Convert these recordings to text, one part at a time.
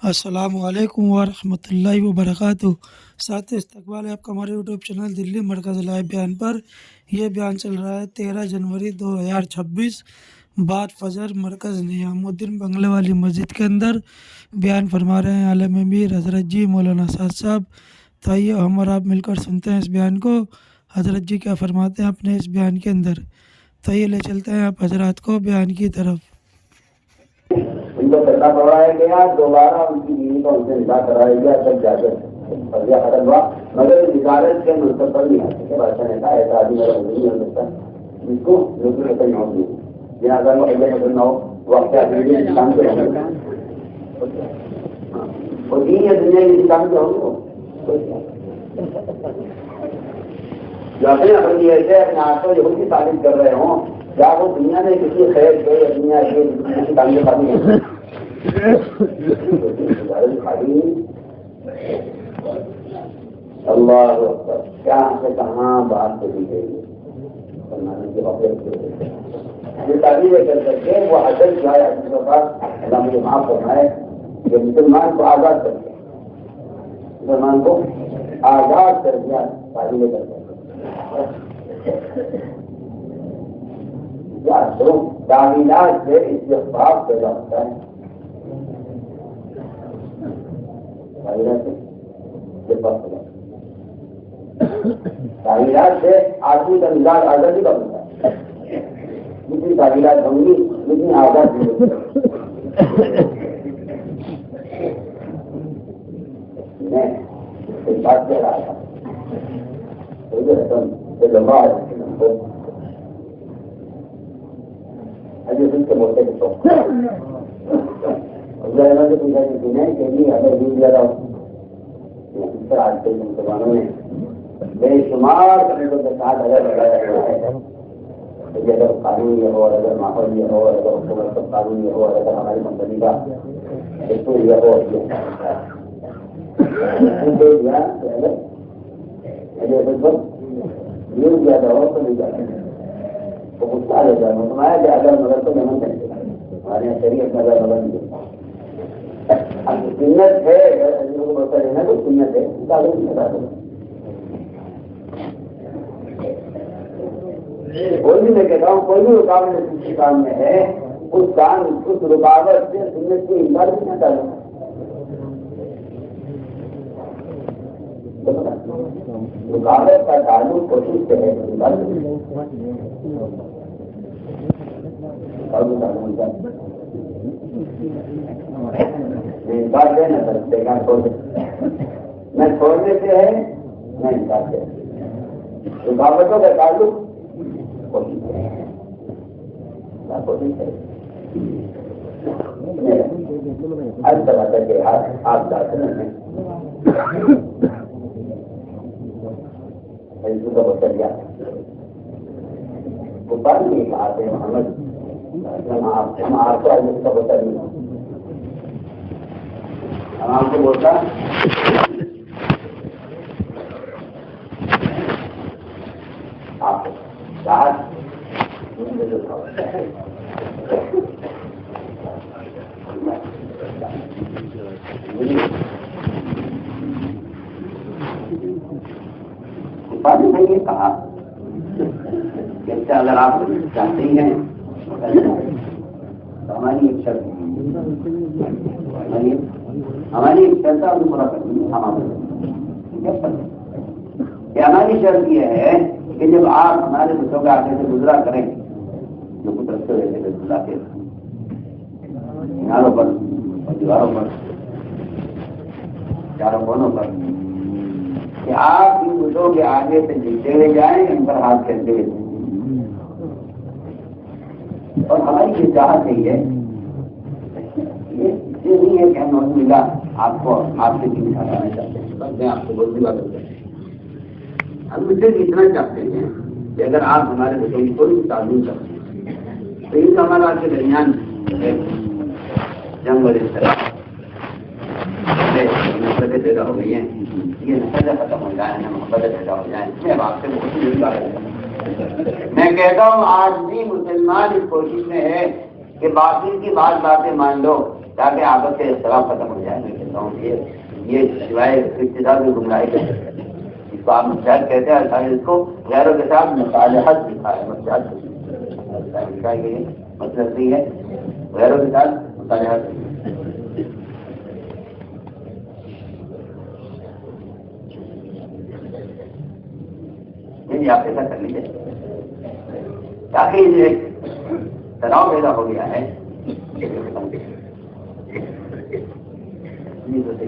السلام علیکم ورحمۃ اللہ وبرکاتہ۔ ساتھ استقبال ہے آپ کا ہمارے یوٹیوب چینل دلی مرکز لائیو بیان پر۔ یہ بیان چل رہا ہے 13 جنوری 2026 بعد فجر مرکز نظام الدین بنگلے والی مسجد کے اندر بیان فرما رہے ہیں عالم امیر حضرت جی مولانا سعد صاحب۔ تو آئیے ہم اور آپ مل کر سنتے ہیں اس بیان کو، حضرت جی کیا فرماتے ہیں اپنے اس بیان کے اندر۔ تو یہ لے چلتے ہیں آپ حضرات کو بیان کی طرف۔ ان کو پیسہ کروایا گیا، دوبارہ ان کی بیوی کا ان سے نکاح کرایا گیا، تب جا کر قضیہ ختم ہوا، مگر نکالت کے منصب پر نہیں آتے کہ بادشاہ نے کہا ایسا آدمی میرا نہیں ہو سکتا جس کو بالکل ایسا نہیں ہوگی جنازہ میں قضیہ ختم نہ ہو، وقت اسلام کے ہوں گے وہ دین یا دنیا کی اسلام کے ہوں گے جو اپنے اپنی ایسے اپنے آپ کو یہود کی تعریف کر رہے ہوں، کیا وہ دنیا میں کسی خیر کے یا دنیا کے کسی تعلیم خالی ہے؟ اللہ اکبر، کیا سے کہاں بات چلی گئی یہ تعبیر کر سکتے وہ حضرت جو ہے کے پاس اللہ مجھے معاف فرمائے کہ مسلمان کو آزاد کر دیا، مسلمان کو آزاد کر دیا، تعبیر کر سکتے تعمیرات سے استحباب پیدا ہوتا ہے، تعمیرات سے آدمی کا مزاج آزادی کا ہوتا ہے، جتنی تعمیرات ہوں گی جتنی آزاد ہوگی۔ میں ایک بات کہہ رہا تھا لمبا اجے کے موقع کے شوق سے پوچھا کہ نہیں اگر دین زیادہ اس طرح آج کل مسلمانوں نے بے شمار کمیٹوں کے ساتھ اگر لگایا ہوا ہے، اگر قانون یہ ہو، اگر ماحول یہ ہو، اگر حکومت کا قانون یہ ہو، اگر ہماری کمپنی کا دستور یہ ہو، نیوز زیادہ ہو تو نہیں جاتا تو غصہ آ جاتا ہے، فرمایا کہ اگر مگر تو نہیں کریں گے، ہمارے یہاں شریعت نظر مگر نہیں دیتا۔ اب سنت ہے کو بتا لینا تو سنت ہے، کوئی بھی میں کہتا ہوں کوئی بھی رکاوٹ کسی کام میں ہے، اس کام اس رکاوٹ سے سنت کو انکار بھی نہ کرنا۔ رکاوٹ کا تعلق کوشش سے ہے، انکار دے نہ سکتے نہ چھوڑنے سے ہے نہ انکار سے۔ رکاوٹوں کا تعلق کوشش ہے، ہر طرح کے ہاتھ آپ جاتے ہیں کا بتایا اوپر نہیں کہا تھے محمد ہم آپ کو اس کا بتا نہیں ہم آپ کو بولتا آپ نے یہ کہا کہ اگر آپ چاہتے ہیں تو ہماری ایک شرط پورا کرنی ہے۔ ہماری شرط یہ ہے کہ جب آپ ہمارے بچوں کے آگے سے گزرا کریں جو کچھ رستے ہوئے تھے اللہ کے کناروں پر اور دیواروں پر چاروں کونوں پر، کہ آپ ان بتوں کے آگے سے جیتے ہوئے جائیں، ان پر ہاتھ پھیرتے ہوئے جائیں۔ اور ہماری یہ چاہت نہیں ہے، یہ نہیں ہے کہ ہم نوز ملا آپ کو آپ سے دین کھانا چاہتے ہیں، میں آپ کو بہت بڑی بات ہوتا ہے، ہم مجھ سے اتنا چاہتے ہیں کہ اگر آپ ہمارے بچوں کی کوئی بھی تعلیم کرتے ہیں تو ان ہمارا آپ کے درمیان جنگ اور اس طرح نسبتیں پیدا ہو گئی ہیں، یہ نسلیں ختم ہو جائیں، محبتیں پیدا ہو جائیں۔ میں اب آپ سے بہت بڑی بات ہے، میں کہتا ہوں آج بھی مسلمان اس کوشش میں ہے کہ باقی کی باتیں مان لو تاکہ آپس سے اختلاف ختم ہو جائے۔ یہ سوائے ابتدا میں گمراہی ہے. اس کو آپ مشاہد کہتے ہیں. اس کو غیروں کے ساتھ مصالحت لکھا ہے. مصالحت مطلب نہیں ہے غیروں کے ساتھ مصالحت. نہیں آپ ایسا کر لیجیے تاکہ یہ تناؤ پیدا ہو گیا ہے.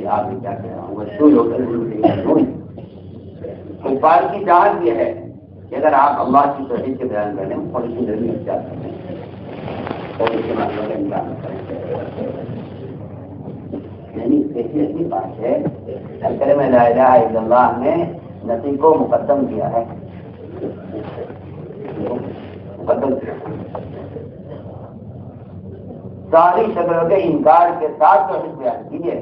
آپ کیا کہہ رہا ہوں کفار کی چاہت یہ ہے کہ اگر آپ اللہ کی توحید کے بیان کریں اور اس کی ضروری اختیار کریں اور اس کے معاملوں کا انکار کریں. یعنی ایسی بات ہے کلمہ لا الہ الا اللہ نے نفی کو مقدم کیا ہے. مقدم کیا ساری شکلوں کے انکار کے ساتھ توحید بیان کیجیے.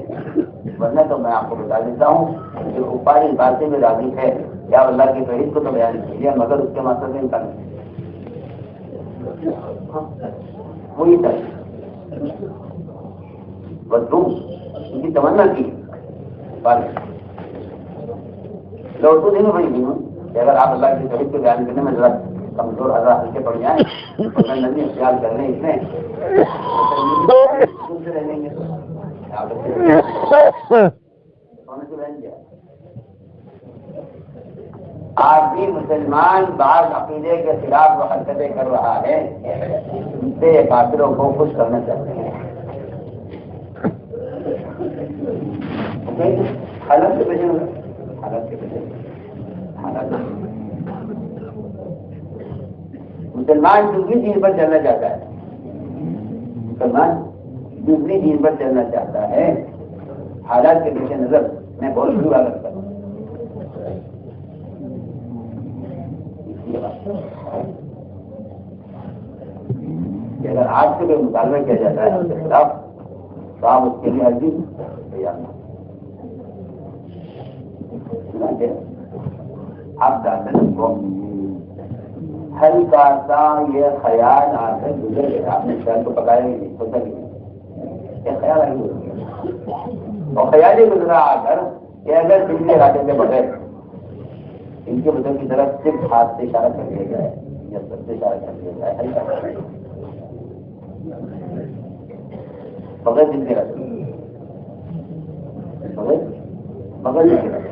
ورنہ تو میں آپ کو بتا دیتا ہوں کہ اوپر اس بات سے بھی راضی ہے یا اللہ کی توحید کو تو بیان کیجیے مگر اس کے مقصد میں انکار نہیں. وہی تھا بس تم ان کی تمنا کی لوگ تو نہیں بڑی ہوں کہ اگر آپ اللہ کی توحید کو بیان کرنے میں ذرا کمزور حضرات ہلکے پڑ جائیں اور میں نبی اختیار کر لیں اس میں رہیں گے. آج بھی مسلمان بعض عقیدے کے خلاف وہ حرکتیں کر رہا ہے جس سے کافروں کو خوش کرنا چاہتے ہیں. حالت کے پیچھے مسلمان دوسری دین پر چلنا چاہتا ہے. مسلمان دوسری دین پر چلنا چاہتا ہے. حالات کے پیش نظر میں بہت برا کرتا ہوں. کہ اگر آج سے کوئی مطالبہ کیا جاتا ہے اس کے خلاف تو آپ اس کے لیے عرضی تیار نہ. آپ چاہتے ہیں کو ہلکا سا یہ خیال آ کر گزر گیا. آپ نے خیال کو پکایا ہی نہیں سوچا نہیں یہ خیال آئی گزر گیا اور خیال ہی گزرا آ کر کہ اگر بجلی ارادے کے بغیر ان کے بدل کی طرف صرف ہاتھ سے اشارہ کر دیا جائے یا سب سے اشارہ کر دیا جائے ہلکا بغیر بجلی ارادے بغیر بجلی ارادے.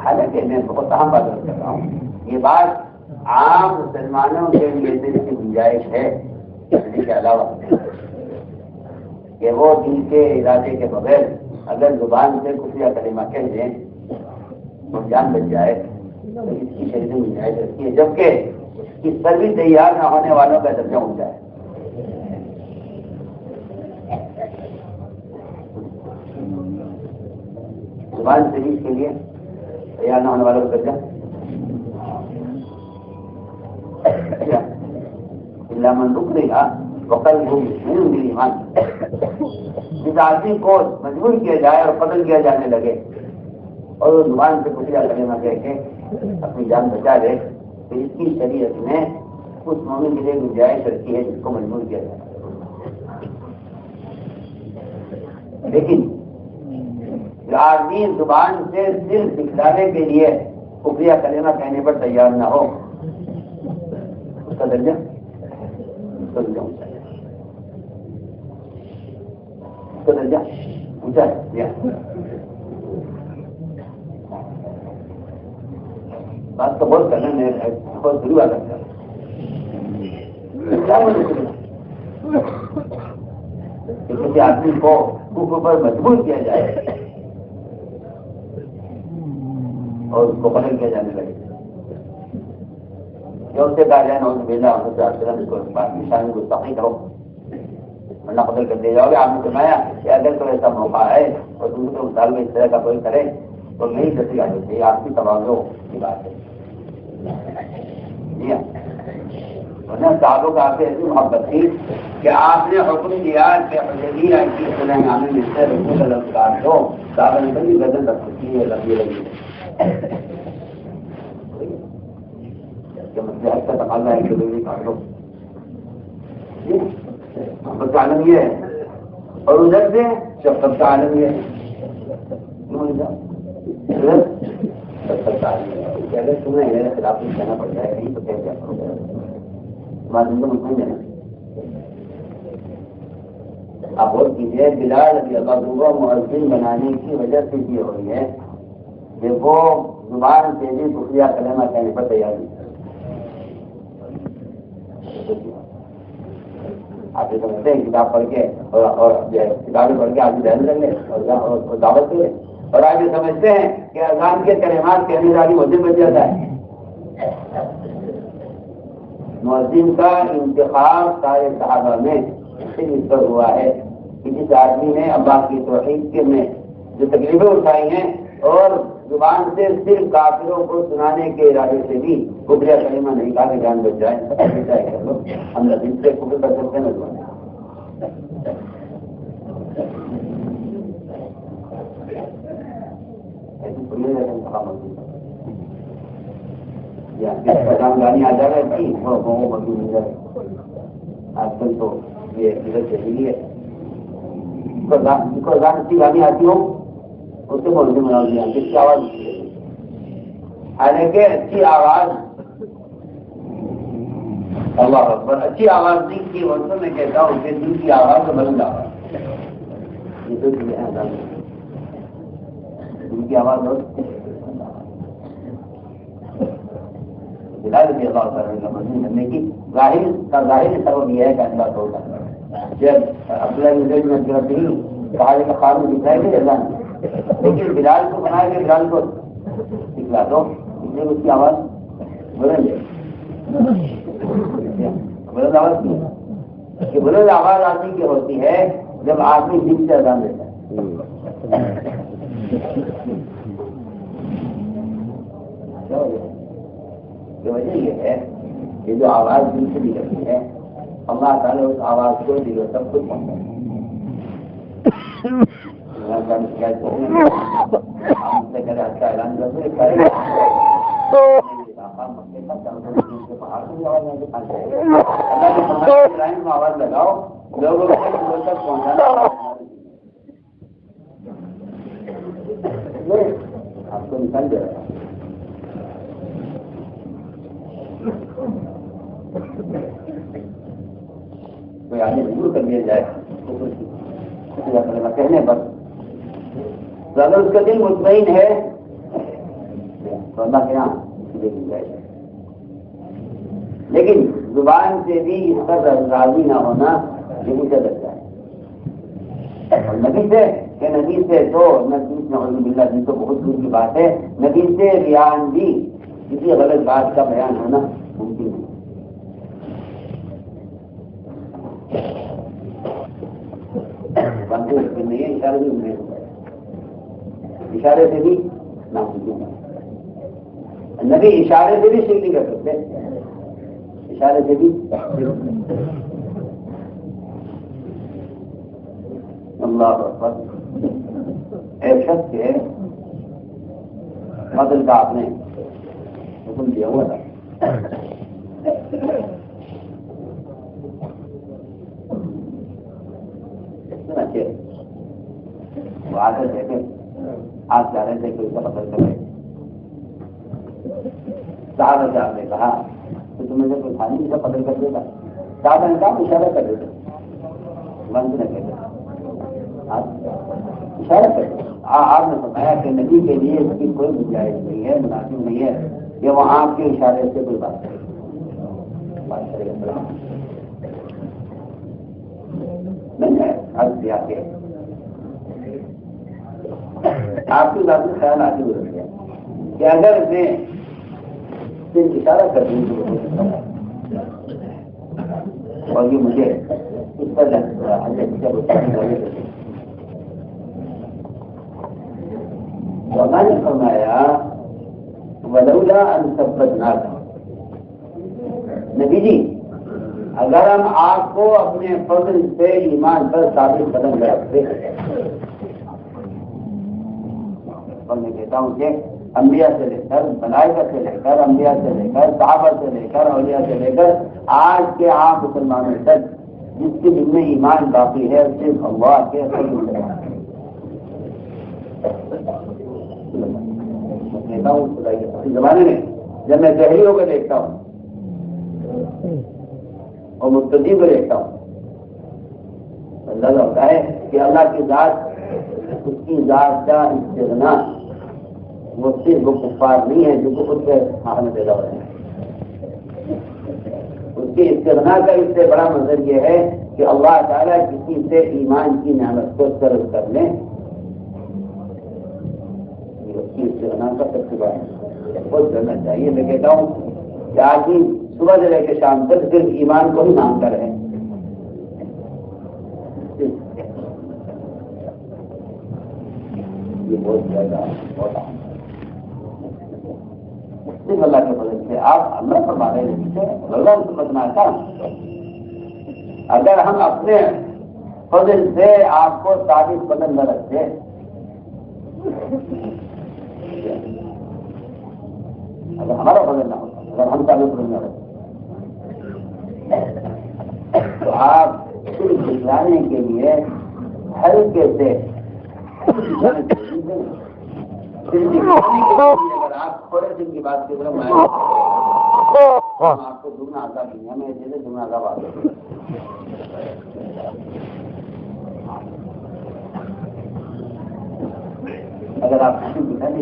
حالانکہ میں بہت اہم بات کر رہا ہوں. یہ بات عام مسلمانوں کے لیے دل کی گنجائش ہے اس کے علاوہ کہ وہ دل کے ارادے کے بغیر اگر زبان سے کفریہ کلمہ کہہ دیں اور جان بچ جائے تو اس کی شرعی گنجائش رکھتی ہے جبکہ اس پر بھی تیار نہ ہونے والوں کا درجہ اونچا ہے. زبان شریف کے لیے تیار نہ ہونے والوں کا درجہ اللہ من رکنے گا وقل ایمان. جس آدمی کو مجبور کیا جائے اور قتل کیا جانے لگے اور وہ زبان سے کچھ کلمہ کہہ کے اپنی جان بچا لے تو اس کی شریعت میں اس مومن کے لیے گنجائش رکھی ہے جس کو مجبور کیا جائے. لیکن جو آدمی زبان سے صرف دکھلانے کے لیے کفریہ کلمہ کہنے پر تیار نہ ہو اس کا درجہ اونچا ہے. بات تو بہت کرنا میں بہت ضرور کرتا ہوں. کسی آدمی کو کفر پر مجبور کیا جائے اور اس کو قتل کیا جانے لگے جو اس سے کہا جائے نعوذ باللہ اس کو نشان گستاخی کرو ورنہ قتل کر دیا جاؤ گے. آپ نے سنایا کہ اگر کوئی ایسا موقع ہے اور دوسرے مطالبہ اس طرح کا کوئی کرے تو نہیں جیسی آ جاتی ہے. آپ کی توازو کی بات ہے. صحابوں کا آپ سے ایسی محبت تھی کہ آپ نے حکم دیا کہ حدیبیہ کی صلح نامے میں سے رسول اللہ کاٹ دو. صحابہ نے کبھی گردن رکھ سکتی ہے لگی مسئلہ ایسا تقاضا ہے کہ کاٹ دو. محبت کا عالم یہ ہے اور ادھر سے شفقت کا عالم ہے، شفقت کا عالم ہے کہ اگر تمہیں میرے خلاف کچھ کہنا پڑ جائے کہیں تو کیا کرو گے، تمہارے دل کو مطمئن ہے۔ آپ غور کیجیے، بلال رضی اللہ عنہ کو مؤذن بنانے کی وجہ سے یہ ہوئی ہے کہ وہ زبان سے بھی کفریہ کلمہ کہنے پر تیار نہیں۔ آپ یہ سمجھتے ہیں کتاب پڑھ کے اور کتابیں پڑھ کے آدمی دہن کر لے اور دعوت کرے، اور آج یہ سمجھتے ہیں کہ اذان کے کلمات کہنے والی مؤذن بن جاتا ہے۔ مؤذن کا انتخاب سارے صحابہ میں اس پر ہوا ہے کہ جس آدمی نے اللہ کی توحید کے میں جو تکلیفیں اٹھائی ہیں اور زبان سے صرف کافروں کو سنانے کے ارادے سے بھی کفریہ کلمہ نہیں کہا کہ جان بچ جائے، ہم دل سے کفر کر سکتے ہیں نہ گانی آ جائے گا کہ آج کل تو یہ چلی ہے، اچھی گانی آتی ہو اس سے بولنے بنا دیا جس کی آواز، حالانکہ اچھی آواز اللہ اکبر، اچھی آواز دل کی وقتوں میں کہتا ہوں کہ دل کی آواز تو بلند آواز، یہ تو دل کی آواز بلال رضی اللہ تعالیٰ کا مضمون بننے کی ظاہر سبب یہ ہے کہ اللہ توڑتا جب عبداللہ پہاڑی کا قانون دکھائے گا اللہ نے، لیکن بلال کو بنائے گا، بلال کو دکھلا دو اس لیے اس کی آواز بلند ہے۔ بلند آواز کی کہ بلند آواز آدمی کی ہوتی ہے جب آدمی دل سے اذان دیتا ہے۔ وجہ یہ ہے کہ جو آواز دل سے نکلتی ہے اللہ تعالیٰ اس آواز کو دل سب کچھ پہنچتا ہے۔ اعلان میں آواز لگاؤ لوگوں کو تک پہنچانا آپ کو نکال دے رہا ہے۔ کوئی آگے ضرور کر دیا جائے کہنے پر اگر اس کا دل مطمئن ہے تو اللہ کے یہاں دیکھی جائے، لیکن زبان سے بھی اس پر راضی نہ ہونا یہ مجھے لگتا ہے۔ اور نبی سے کہ نبی سے تو نبی تو بہت دور کی بات ہے، نبی سے ریان بھی کسی غلط بات کا بیان ہونا ممکن ہے۔ اشارے بھی نہیں ہوتا ہے، اشارے سے بھی ناممکن ہے۔ نبی اشارے سے بھی شرک نہیں کر سکتے، اشارے سے بھی۔ اللہ اکبر، ایک شخص کے قتل کا آپ نے حکم دیا ہوا تھا، وہ آ کر دیکھے آپ چاہ رہے تھے کہ اس کا قتل کرے، صاحب سے آپ نے کہا کہ تمہیں سے کوئی تھانی اس کا قتل کر دیتا، صاحب نے کہا اشارہ کر دیتے، بند نہ کہتے اشارہ کر دیتے۔ آپ نے بتایا کہ نبی کے لیے اس کی کوئی گنجائش نہیں ہے، مناسب نہیں ہے کہ وہ آپ کے اشارے سے کوئی بات کرے۔ نہیں ہے عرض کیا کہ آپ کی بات میں خیال آتی ہو رہی ہے کہ اگر میں صرف اشارہ کر دوں اور یہ مجھے اس پر اللہ نے فرمایا ولولا ان ثبتناک، نبی جی اگر ہم آپ کو اپنے فضل سے ایمان پر ثابت قدم رکھتے ہیں، اور میں کہتا ہوں کہ انبیاء سے لے کر ملائکہ سے لے کر انبیاء سے لے کر صحابہ سے لے کر اولیاء سے لے کر آج کے عام مسلمانوں تک جس کے دل میں ایمان باقی ہے صرف اللہ کے فضل سے دیکھتا ہوں خدا کے زمانے میں جب میں جہریوں کو دیکھتا ہوں اور مبتدی کو دیکھتا ہوں اندازہ ہوتا ہے کہ اللہ کی ذات، اس کی ذات کا استغنا وہ صرف وہ کفار نہیں ہے جو خود سے حاصل پیدا ہو رہے ہیں. اس کے استغنا کا اس سے بڑا منظر یہ ہے کہ اللہ تعالیٰ کسی سے ایمان کی نعمت کو طلب کر لیں، اس کی استغنا کا سب سے بڑا بہت کرنا چاہیے. میں کہتا ہوں کہ آدمی صبح سے لے کے شام تک صرف ایمان کو ہی مانگتا رہے. یہ بہت زیادہ بہت صرف اللہ کے فضل سے آپ اللہ فرما رہے ہیں اللہ سے بچنا تھا. اگر ہم اپنے فضل سے آپ کو ثابت قدم نہ رکھتے اگر ہمارا فضل نہ ہوتا، اگر ہم ثابت قدم نہ رکھتے تو آپ صرف دکھلانے کے لیے ہلکے سے اگر آپ تھوڑے دن کی بات کے آپ کو دگنا عذاب دنیا میں جیسے دگنا عذاب آتا ہے. اگر آپ دکھانے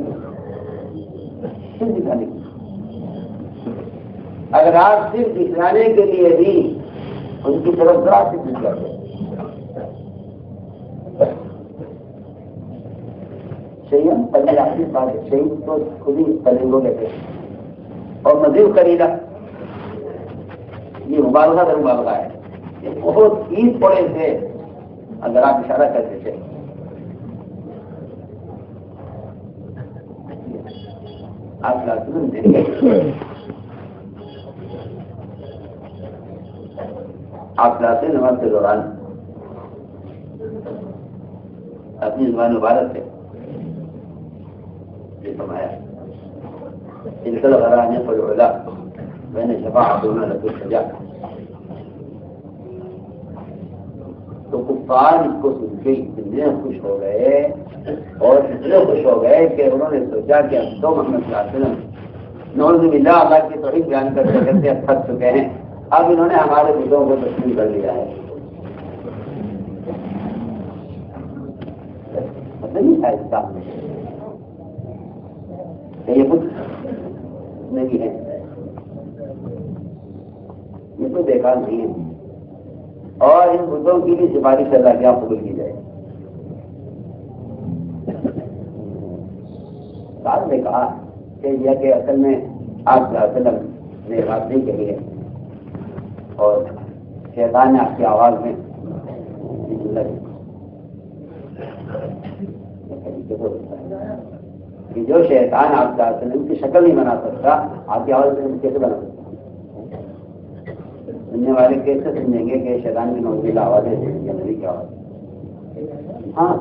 اگر آپ صرف دکھلانے کے لیے بھی ان کی طرف ذرا سے دل کرتے شہید پہلے آخری بات ہے، شہید تو خود ہی تلنگوں کہتے ہیں. اور مزید خریدا یہ مبالغہ در مبالغہ ہے، یہ بہت ہی تھوڑے سے اگر آپ اشارہ کرتے تھے آپ لازم دیں گے. آپ لاتے نماز کے دوران اپنی زبان مبارک سے یہ فرمایا انکل غرانے پر علا میں نے شفاعت ہونا لگو سجا. تو کفار اس کو سن کے اتنے خوش ہو گئے اور اتنے خوش ہو گئے کہ انہوں نے سوچا کہ اب تو محمد صلی اللہ علیہ وسلم نعوذ باللہ اللہ کی توحید بیان کرتے کرتے اب تھک چکے ہیں، اب انہوں نے ہمارے بتوں کو تسلیم کر لیا ہے. نہیں تھا اس کا یہ کچھ نہیں ہے، یہ تو بیکار نہیں ہے. اور ان بتوں کی بھی سفارش اللہ کیا قبول کی جائے. بعد نے کہا کہ یہ کہ اصل میں آپ صلی اللہ علیہ وسلم نے بات نہیں کہی ہے اور شیطان نے آپ کی آواز میں کہ جو شیطان آپ صلی اللہ علیہ وسلم کی شکل نہیں بنا سکتا آپ کی آواز میں کیسے بنا سکتا؟ سننے والے کیسے سمجھیں گے کہ شیطان کی نوزیلا آواز ہے یا نبی کی آواز؟ ہاں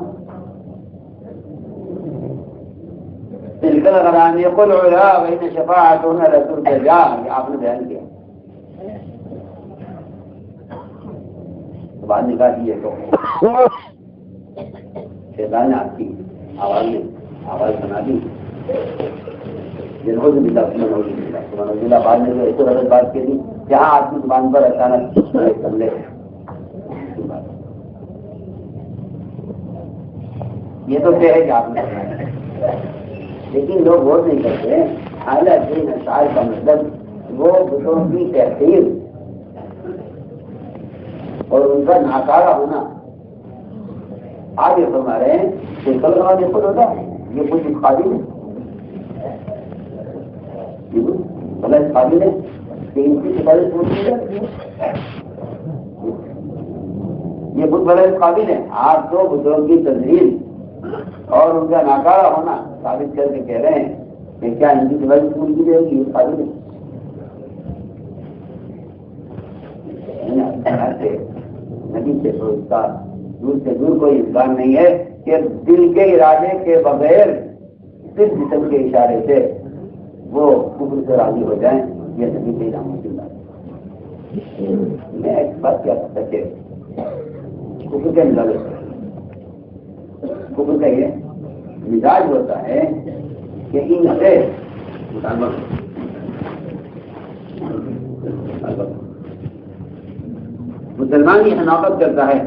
بالکل غرانی قل علا وإن شفاعتنا لترتجى یہ آپ نے بیان کیا. بعد نے کہا یہ تو شیطان نے آپ کی آواز میں آواز بنا دی. بعد میں جو ایسے غلط بات کی تھی جہاں آپ کی زبان پر اچانک حملے یہ تو کیا ہے کہ آپ نے لیکن لوگ غور نہیں کرتے. اعلیٰ دین اشعار کا مطلب وہ بتوں کی تحقیر اور ان کا ناکارہ ہونا. آپ یہ فرما رہے ہیں کہ کل نماز خود ہوتا یہ کچھ قابل ہے، غلط قابل ہے کہ ان کی سفارش پوری جاتی ہے. یہ بہت بڑا قابل ہے. آپ تو بتوں کی تذلیل اور ان کا ناکارہ ہونا ثابت کر کے کہہ رہے ہیں کہ کیا ان کی سفارش پوری کی جائے گی؟ یہ قابل ہے. نبی سے دور سے دور کوئی امکان نہیں ہے کہ دل کے ارادے کے بغیر صرف جسم کے اشارے سے وہ کفر سے راضی ہو جائیں. یہ نبی کے ناممکن بات ہے. میں ایک بات کیا سکتا کہ کفر کا مزاج ہوتا ہے. کفر کا یہ مزاج ہوتا ہے کہ ان سے مطالبہ مسلمان کی حناقت کرتا ہے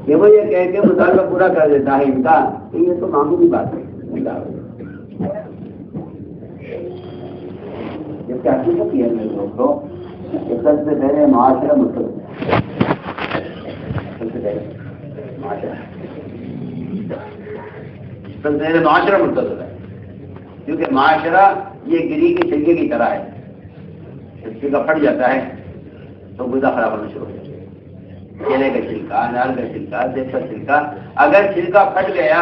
کہ وہ یہ کہہ کے مطالبہ پورا کر دیتا ہے ان کا کہ یہ تو معمولی بات ہے. جب کہ حقیقت یہ ہے میرے دوستوں کہ سب سے پہلے معاشرہ مستقبل سب سے پہلے معاشرہ مستقبل ہے. کیونکہ معاشرہ یہ گری کی چھلکے کی طرح ہے. جب چھلکا پھٹ جاتا ہے تو غذا خراب ہونا شروع ہو جاتا ہے. کیلے کا چھلکا، انار کا چھلکا، سیب کا چھلکا، اگر چھلکا پھٹ گیا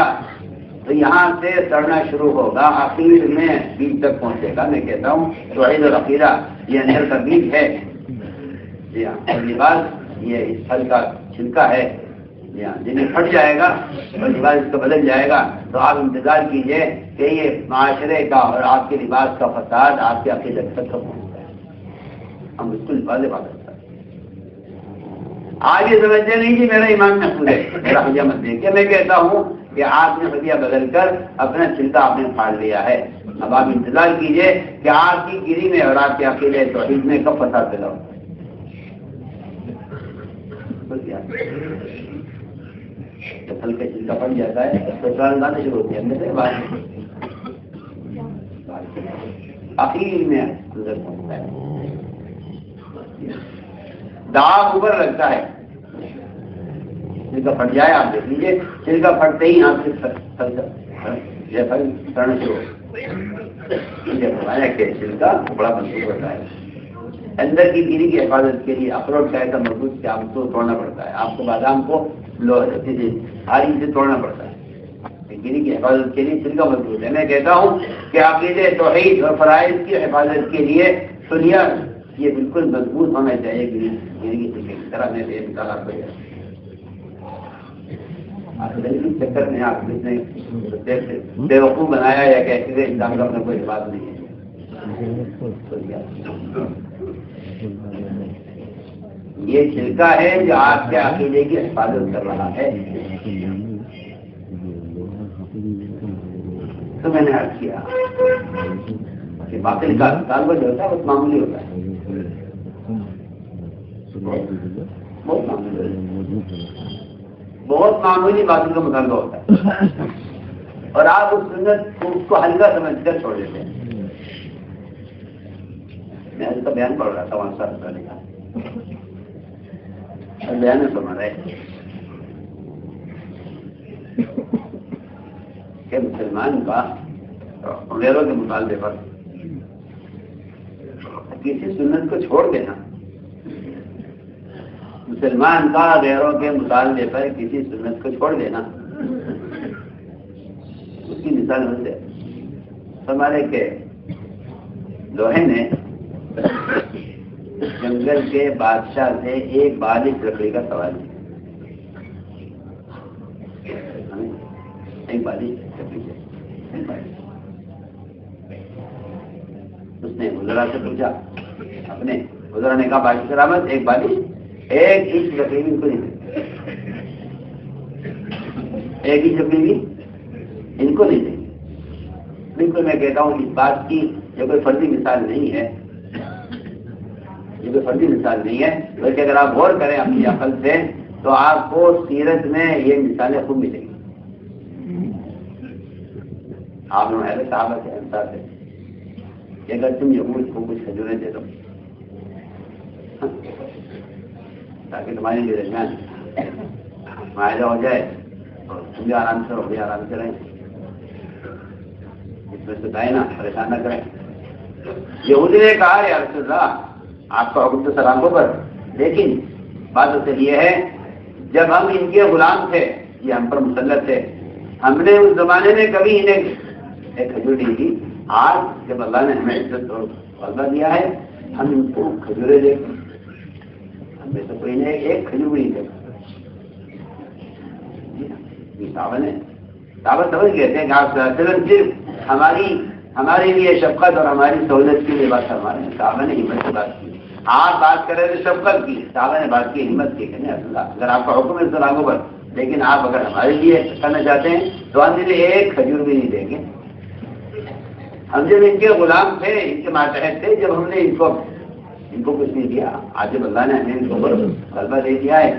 تو یہاں سے سڑنا شروع ہوگا، آخر میں بیج تک پہنچے گا. میں کہتا ہوں توحید اور عقیدہ یہ اندر کا بیج ہے. لباس یہ اس پھل کا چھلکا ہے. جنہیں پھٹ جائے گا اور لباس اس کا بدل جائے گا تو آپ انتظار کیجئے کہ یہ معاشرے کا اور آپ کے لباس کا فساد آپ کے عقیدے تک پہنچتا ہے. ہم بالکل واضح بات کرتے ہیں. آج یہ سمجھتے نہیں کہ میرا ایمان محفوظ ہے، میرا حلیہ مت دیکھیے. میں کہتا ہوں کہ آپ نے حلیہ بدل کر اپنا چھلکا آپ نے پھاڑ لیا ہے. اب آپ انتظار کیجئے کہ آپ کی گری میں اور آپ کے عقیدے توحید میں کب فساد پیدا ہوتا ہے. جب ہلکا چھلکا پڑ جاتا ہے تو سوال لانا شروع ہوتی ہے اندر سے باہر آخر میں گزر پہنچتا ہے. داغ اوپر لگتا ہے. چھلکا پھٹ جائے آپ دیکھ لیجیے، چھلکا پھٹتے ہی آپ سے سڑنا شروع ہوتا ہے. چھلکا بڑا مضبوط ہوتا ہے. اندر کی گری کی حفاظت کے لیے اخروٹ کا ایسا مضبوط کہ آپ کو توڑنا پڑتا ہے. آپ کو بادام کو ہاری سے توڑنا پڑتا ہے. گری کی حفاظت کے لیے چھلکا مضبوط ہے. میں کہتا ہوں کہ عقیدے توحید اور فرائض کی حفاظت کے لیے سنیا یہ بالکل مضبوط ہونا چاہیے. گری کی چھلکے کی طرح میں بے مثال آپ کو چکر میں آپ نے بے وقوف بنایا یا کہتے ہوئے انسان کا اپنا کوئی بات نہیں ہے. یہ چھلکا ہے جو آپ کے عقیدے کی حفاظت کر رہا ہے. تو میں نے عرض کیا کہ باطل کا طالبہ جو ہوتا ہے بہت معمولی ہوتا ہے. بہت معمولی باطل کا مطالبہ ہوتا ہے اور آپ اس سنت کو ہلکا سمجھ کر چھوڑ دیتے ہیں. میں اس کا بیان پڑھ رہا تھا وہاں ساتھ کرنے کا بیان میں فرما رہے کہ مسلمان کا غیروں کے مطالبے پر کسی سنت کو چھوڑ دینا، مسلمان کا غیروں کے مطالبے پر کسی سنت کو چھوڑ دینا، اس کی مثال سے ہمارے کے لوہے نے جنگل کے بادشاہ سے ایک بالغ لکڑی کا سوال کیا. ایک بالغ لکڑی سے اس نے وزرا سے پوچھا، اپنے وزرا نے کہا بادشاہ سلامت ایک بالغ ایک انچ لکڑی بھی ان کو نہیں دے، ایک انچ لکڑی بھی ان کو نہیں دے. بالکل میں کہتا ہوں اس بات کی یہ کوئی فردی مثال نہیں ہے، یہ کوئی فردی مثال نہیں ہے، بلکہ اگر آپ غور کریں اپنی عقل سے تو آپ کو سیرت میں یہ مثالیں خوب ملیں گی. آپ نے اہل صحابہ کے انصار سے کہ اگر تم یہود کو کچھ کھجوریں دے دو تاکہ تمہارے لیے درمیان معاہدہ ہو جائے اور تم بھی آرام سے رہو، بھی آرام سے رہیں، اس میں سے دائیں نا پریشان نہ کریں. یہودی نے کہا یا رسول اللہ آپ کا حکم تو سلاموں پر، لیکن بات اصل یہ ہے جب ہم ان کے غلام تھے یہ ہم پر مسلط تھے، ہم نے اس زمانے میں کبھی انہیں ایک کھجور دی تھی. آج جب اللہ نے ہمیں عزت اور غلبہ دیا ہے ہم ان کو کھجوریں دیں، ہم میں سے کوئی نے ایک کھجور نہیں دے. صحابہ نے صحابہ سمجھ گئے تھے کہ آپ صرف ہمارے لیے شفقت اور ہماری سہولت کے لیے بات فرما رہے ہیں. صحابہ نے ہمت سے بات کی. آپ بات کر رہے تھے شفقت کی، صحابہ نے بات کی ہمت کی کہ نہیں اللہ اگر آپ کا حکم ہے تو لاگو پر، لیکن آپ اگر ہمارے لیے کرنا چاہتے ہیں تو ہم نے ایک کھجور بھی نہیں دیں گے. ہم جب ان کے غلام تھے، ان کے ماتحت تھے، جب ہم نے ان کو کچھ نہیں دیا، آج جب اللہ نے ہمیں ان کو غلبہ دے دیا ہے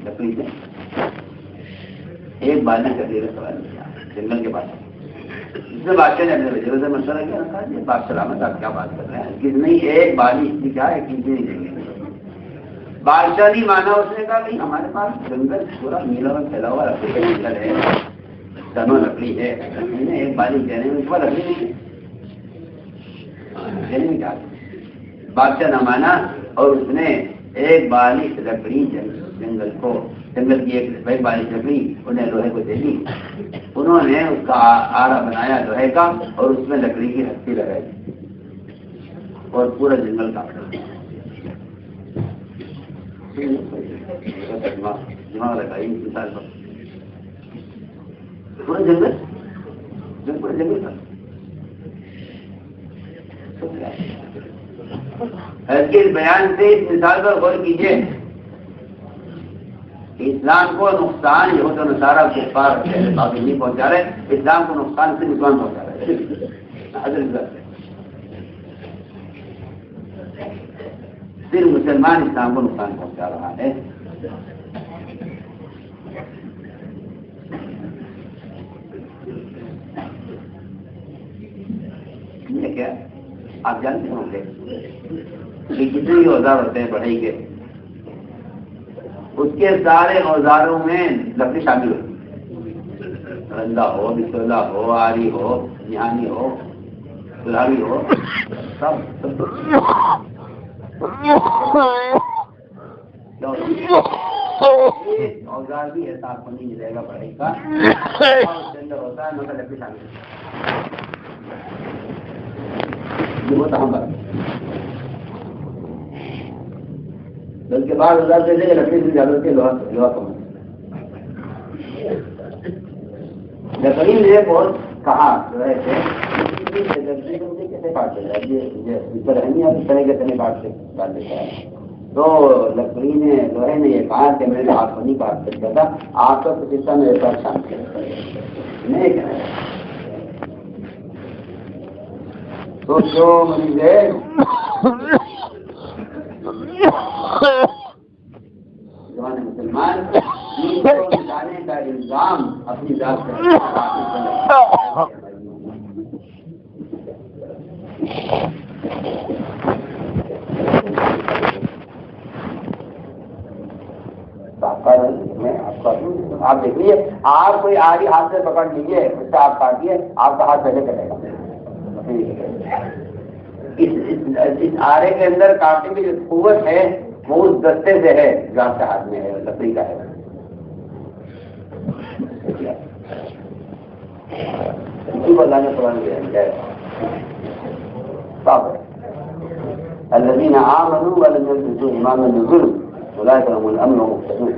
لکڑی سے ایک بالی کبھی سوال کیا جنگل کے پاس، اس میں بادشاہ نے اپنے وزیر سے مشورہ کیا، کہا جی بات سلامت آپ کیا بات کر رہے ہیں کہ نہیں ایک بالی اس کی کیا ہے کہ نہیں دیں گے. بادشاہ نہیں مانا، اس نے کہا نہیں ہمارے پاس جنگل پورا میلا میں پھیلا ہوا لکڑی کا جنگل ہے، تنوع لکڑی ہے، ایک بالی دینے میں اس کو لکڑی نہیں دینے میں کیا. بادشاہ نہ مانا اور اس نے ایک بالی لکڑی جنگل کی ایک بالی لکڑی انہیں لوہے کو دے دی. انہوں نے اس کا آرا بنایا لوہے کا اور اس میں لکڑی کی ہستی لگائی اور پورا جنگل کاٹ دیا. دماغ لگائی مثال پر پورا جنگل تھا. کے بیان سے اس مثال پر غور کیجیے. اسلام کو نقصان یہود و نصارہ کفار باقی نہیں پہنچا رہے، اسلام کو نقصان سے نقصان پہنچا رہے. صرف مسلمان اسلام کو نقصان پہنچا رہا ہے. یہ کیا آپ جانتے ہوں گے کہ کتنے ہی اوزار ہوتے ہیں بڑھئی کے، اس کے سارے اوزاروں میں لکڑی شامل ہوتی ہے. رندا ہو، بسولہ ہو، آری ہو، نہانی ہو، کلہاڑی ہو، سب اوزار بھی ایسا آپ کو نہیں ملے گا بڑھئی کا، اس کے اندر ہوتا ہے مگر لکڑی شامل ہوتی ہے. یہ ہوتا ہم بلکہ بعض ہزار سے لے کے لکڑی سے زیادہ ہوتی ہے لوہا کم. لکڑی نے بہت کہا رہے تھے کیسے کاٹ دیتا ہے، اس پر اہمیت اس طرح کے تنے کاٹ دیتا ہے. تو لکڑی نے لوہے نے یہ کہا کہ میرے ہاتھ کو نہیں کاٹ سکتا تھا، آپ کا کچھ حصہ میرے پاس شامل نہیں کہنا. تو جو مریض ہے مسلمان دین کو مٹانے کا الزام اپنی ذات پر آپ دیکھیے، آپ کوئی آری ہاتھ سے پکڑ لیجیے، اس سے آپ کاٹیے، آپ کا ہاتھ پہلے کرے گا. اس آرے کے اندر کاٹنے کی جو قوت ہے وہ اس دستے سے ہے جو آپ کے ہاتھ میں ہے، لکڑی کا ہے. اسی کو اللہ نے قرآن میں الذين آمنوا ولم يلبسوا إيمانهم بظلم أولئك هم الأمن والمهتدون.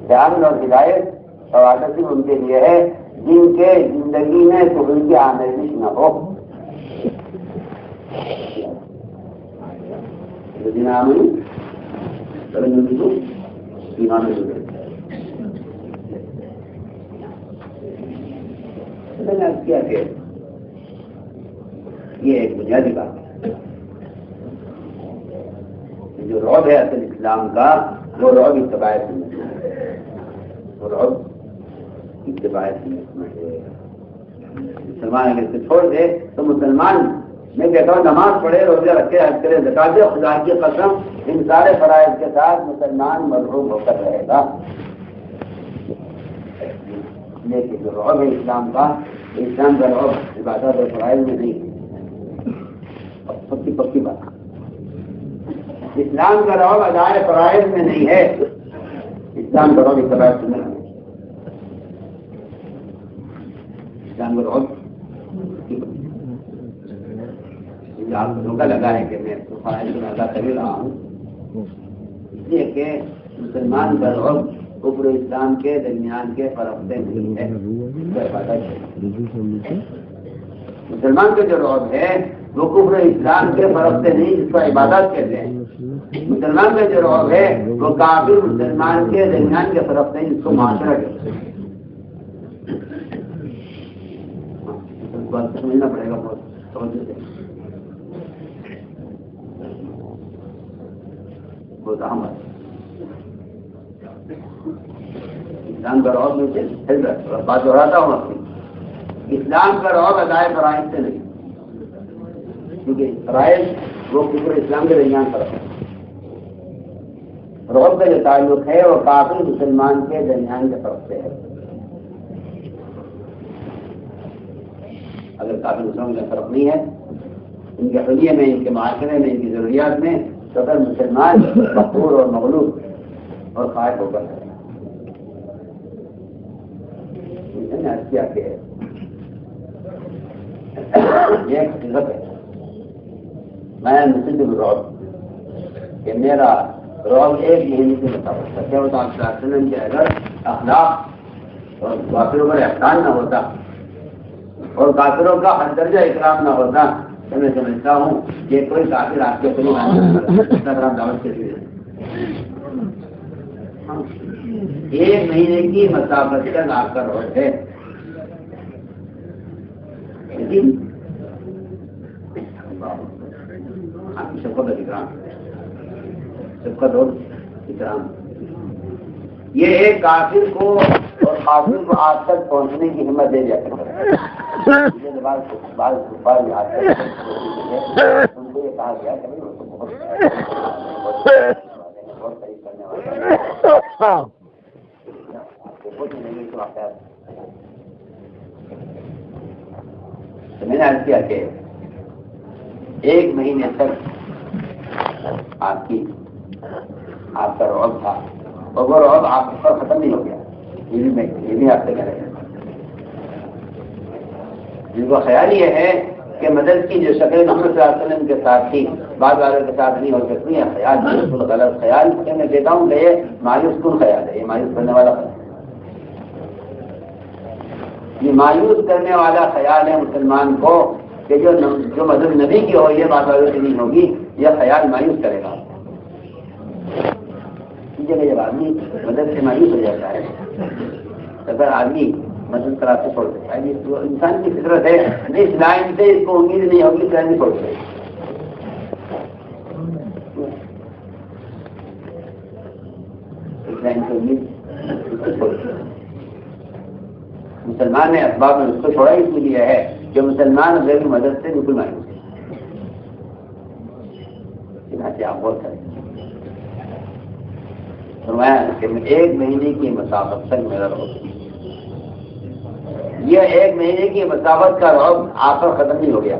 امن اور ہدایت اور عادت ان کے لیے ہے جن کے زندگی میں توحید کی آمیزش نہ ہو. الذين آمنوا ولم يلبسوا إيمانهم بظلم. میں نے عرض کیا کہ یہ ایک بنیادی بات ہے. جو رعب ہے اصل اسلام کا وہ رعب اتباع سنت ہے، وہ رعب اتباع سنت ہے. مسلمان اگر اسے چھوڑ دے تو مسلمان، میں کہتا ہوں نماز پڑھے، روزہ رکھے، حج کرے، زکات دے، خدا کی قسم ان سارے فرائض کے ساتھ مسلمان مرغوب ہو کر رہے گا. لیکن جو رعب ہے اسلام کا، اسلام کا رعب عبادت اور فرائض میں نہیں ہے. پکی بات، اسلام کا رعب ادائے فرائض میں نہیں ہے، اسلام کا رعب اتباع سنت ہے. اسلام کا رعب آپ کو دھوکہ لگا ہے کہ میں فرائض کو ادا کر رہا ہوں، اس لیے کہ مسلمان کا رعب کفر و اسلام کے درمیان کے فرق سے نہیں ہے، مسلمان کا جو رعب ہے وہ کفر و اسلام کے فرق سے نہیں، جس کو عبادت کہتے ہیں۔ مسلمان کا جو رعب ہے وہ کافر مسلمان کے درمیان کے فرق سے، جس کو معاشرہ کہتے ہیں۔ بات سمجھنا پڑے گا بہت توجہ سے، بہت اہم ہے۔ اسلام کا رعب میں سے بات دہراتا ہوں اپنی، اسلام کا رعب ادائے فرائض سے نہیں، کیونکہ فرائض وہ کفر اسلام کے درمیان فرق ہے۔ رعب کا جو تعلق ہے وہ کافر مسلمان کے درمیان کے فرق سے ہے۔ اگر کافی مسلمانوں میں فرق نہیں ہے، ان کے حلیے میں، ان کے معاشرے میں، ان کی ضروریات میں، تو پھر مسلمان مقبول اور مغلوب اور خائف ہو کر کیا کہ یہ ایک حقیقت ہے۔ میں مسجد الرعب کہ میرا رعب ایک مہینے سے مطابق ہے، کیا ہوتا کہ اگر اخلاق اور کافروں پر احسان نہ ہوتا اور کافروں کا ہر درجہ اکرام نہ ہوتا تو میں سمجھتا ہوں کہ کوئی کافر آپ کے قریب آنے دعوت کے لیے ایک مہینے کی مسافت تک آپ کا روز ہے، لیکن شفقت اور اکرام یہ ایک کافر کو اور کافر کو آج تک پہنچنے کی ہمت دے دیا کرتا ہے۔ بعض ان کو یہ کہا گیا کہ بہت قریب کرنے والا تو میں نے عرض کیا کہ ایک مہینے تک آپ کا رعب تھا اور وہ رعب آپ پر ختم نہیں ہو گیا، یہ بھی آپ سے کہہ رہے ہیں۔ جن کو خیال یہ ہے کہ مدد کی جو شکل محمد صلی اللہ علیہ وسلم کے ساتھ تھی بعض والوں کے ساتھ نہیں ہو سکتی ہے، خیال بالکل غلط خیال ہے۔ میں دیتا ہوں کہ یہ مایوس کن خیال ہے، یہ مایوس کرنے والا خیال ہے، یہ مایوس کرنے والا خیال ہے مسلمان کو کہ جو مدد نبی کی ہو یہ بعض والوں سے نہیں ہوگی، یہ خیال مایوس کرے گا۔ جب آدمی مدد سے مایوس ہو جاتا ہے اگر آدمی مدد کرا کے چھوڑ دیتا ہے، تو انسان کی فطرت ہے، اس لائن سے اس کو امید نہیں ہوگی، اس لائن چھوڑ دے۔ اس لائن سے امید چھوڑ دے۔ مسلمان نے اسباب میں اس کو چھوڑا اس لیے ہے کہ مسلمان غیر مدد سے بالکل مایوس ہے۔ چنانچہ آپ غور کریں، فرمایا کہ ایک مہینے کی مسافت تک میرا رعب، یہ ایک مہینے کی مسافت کا رعب آپ پر ختم نہیں ہو گیا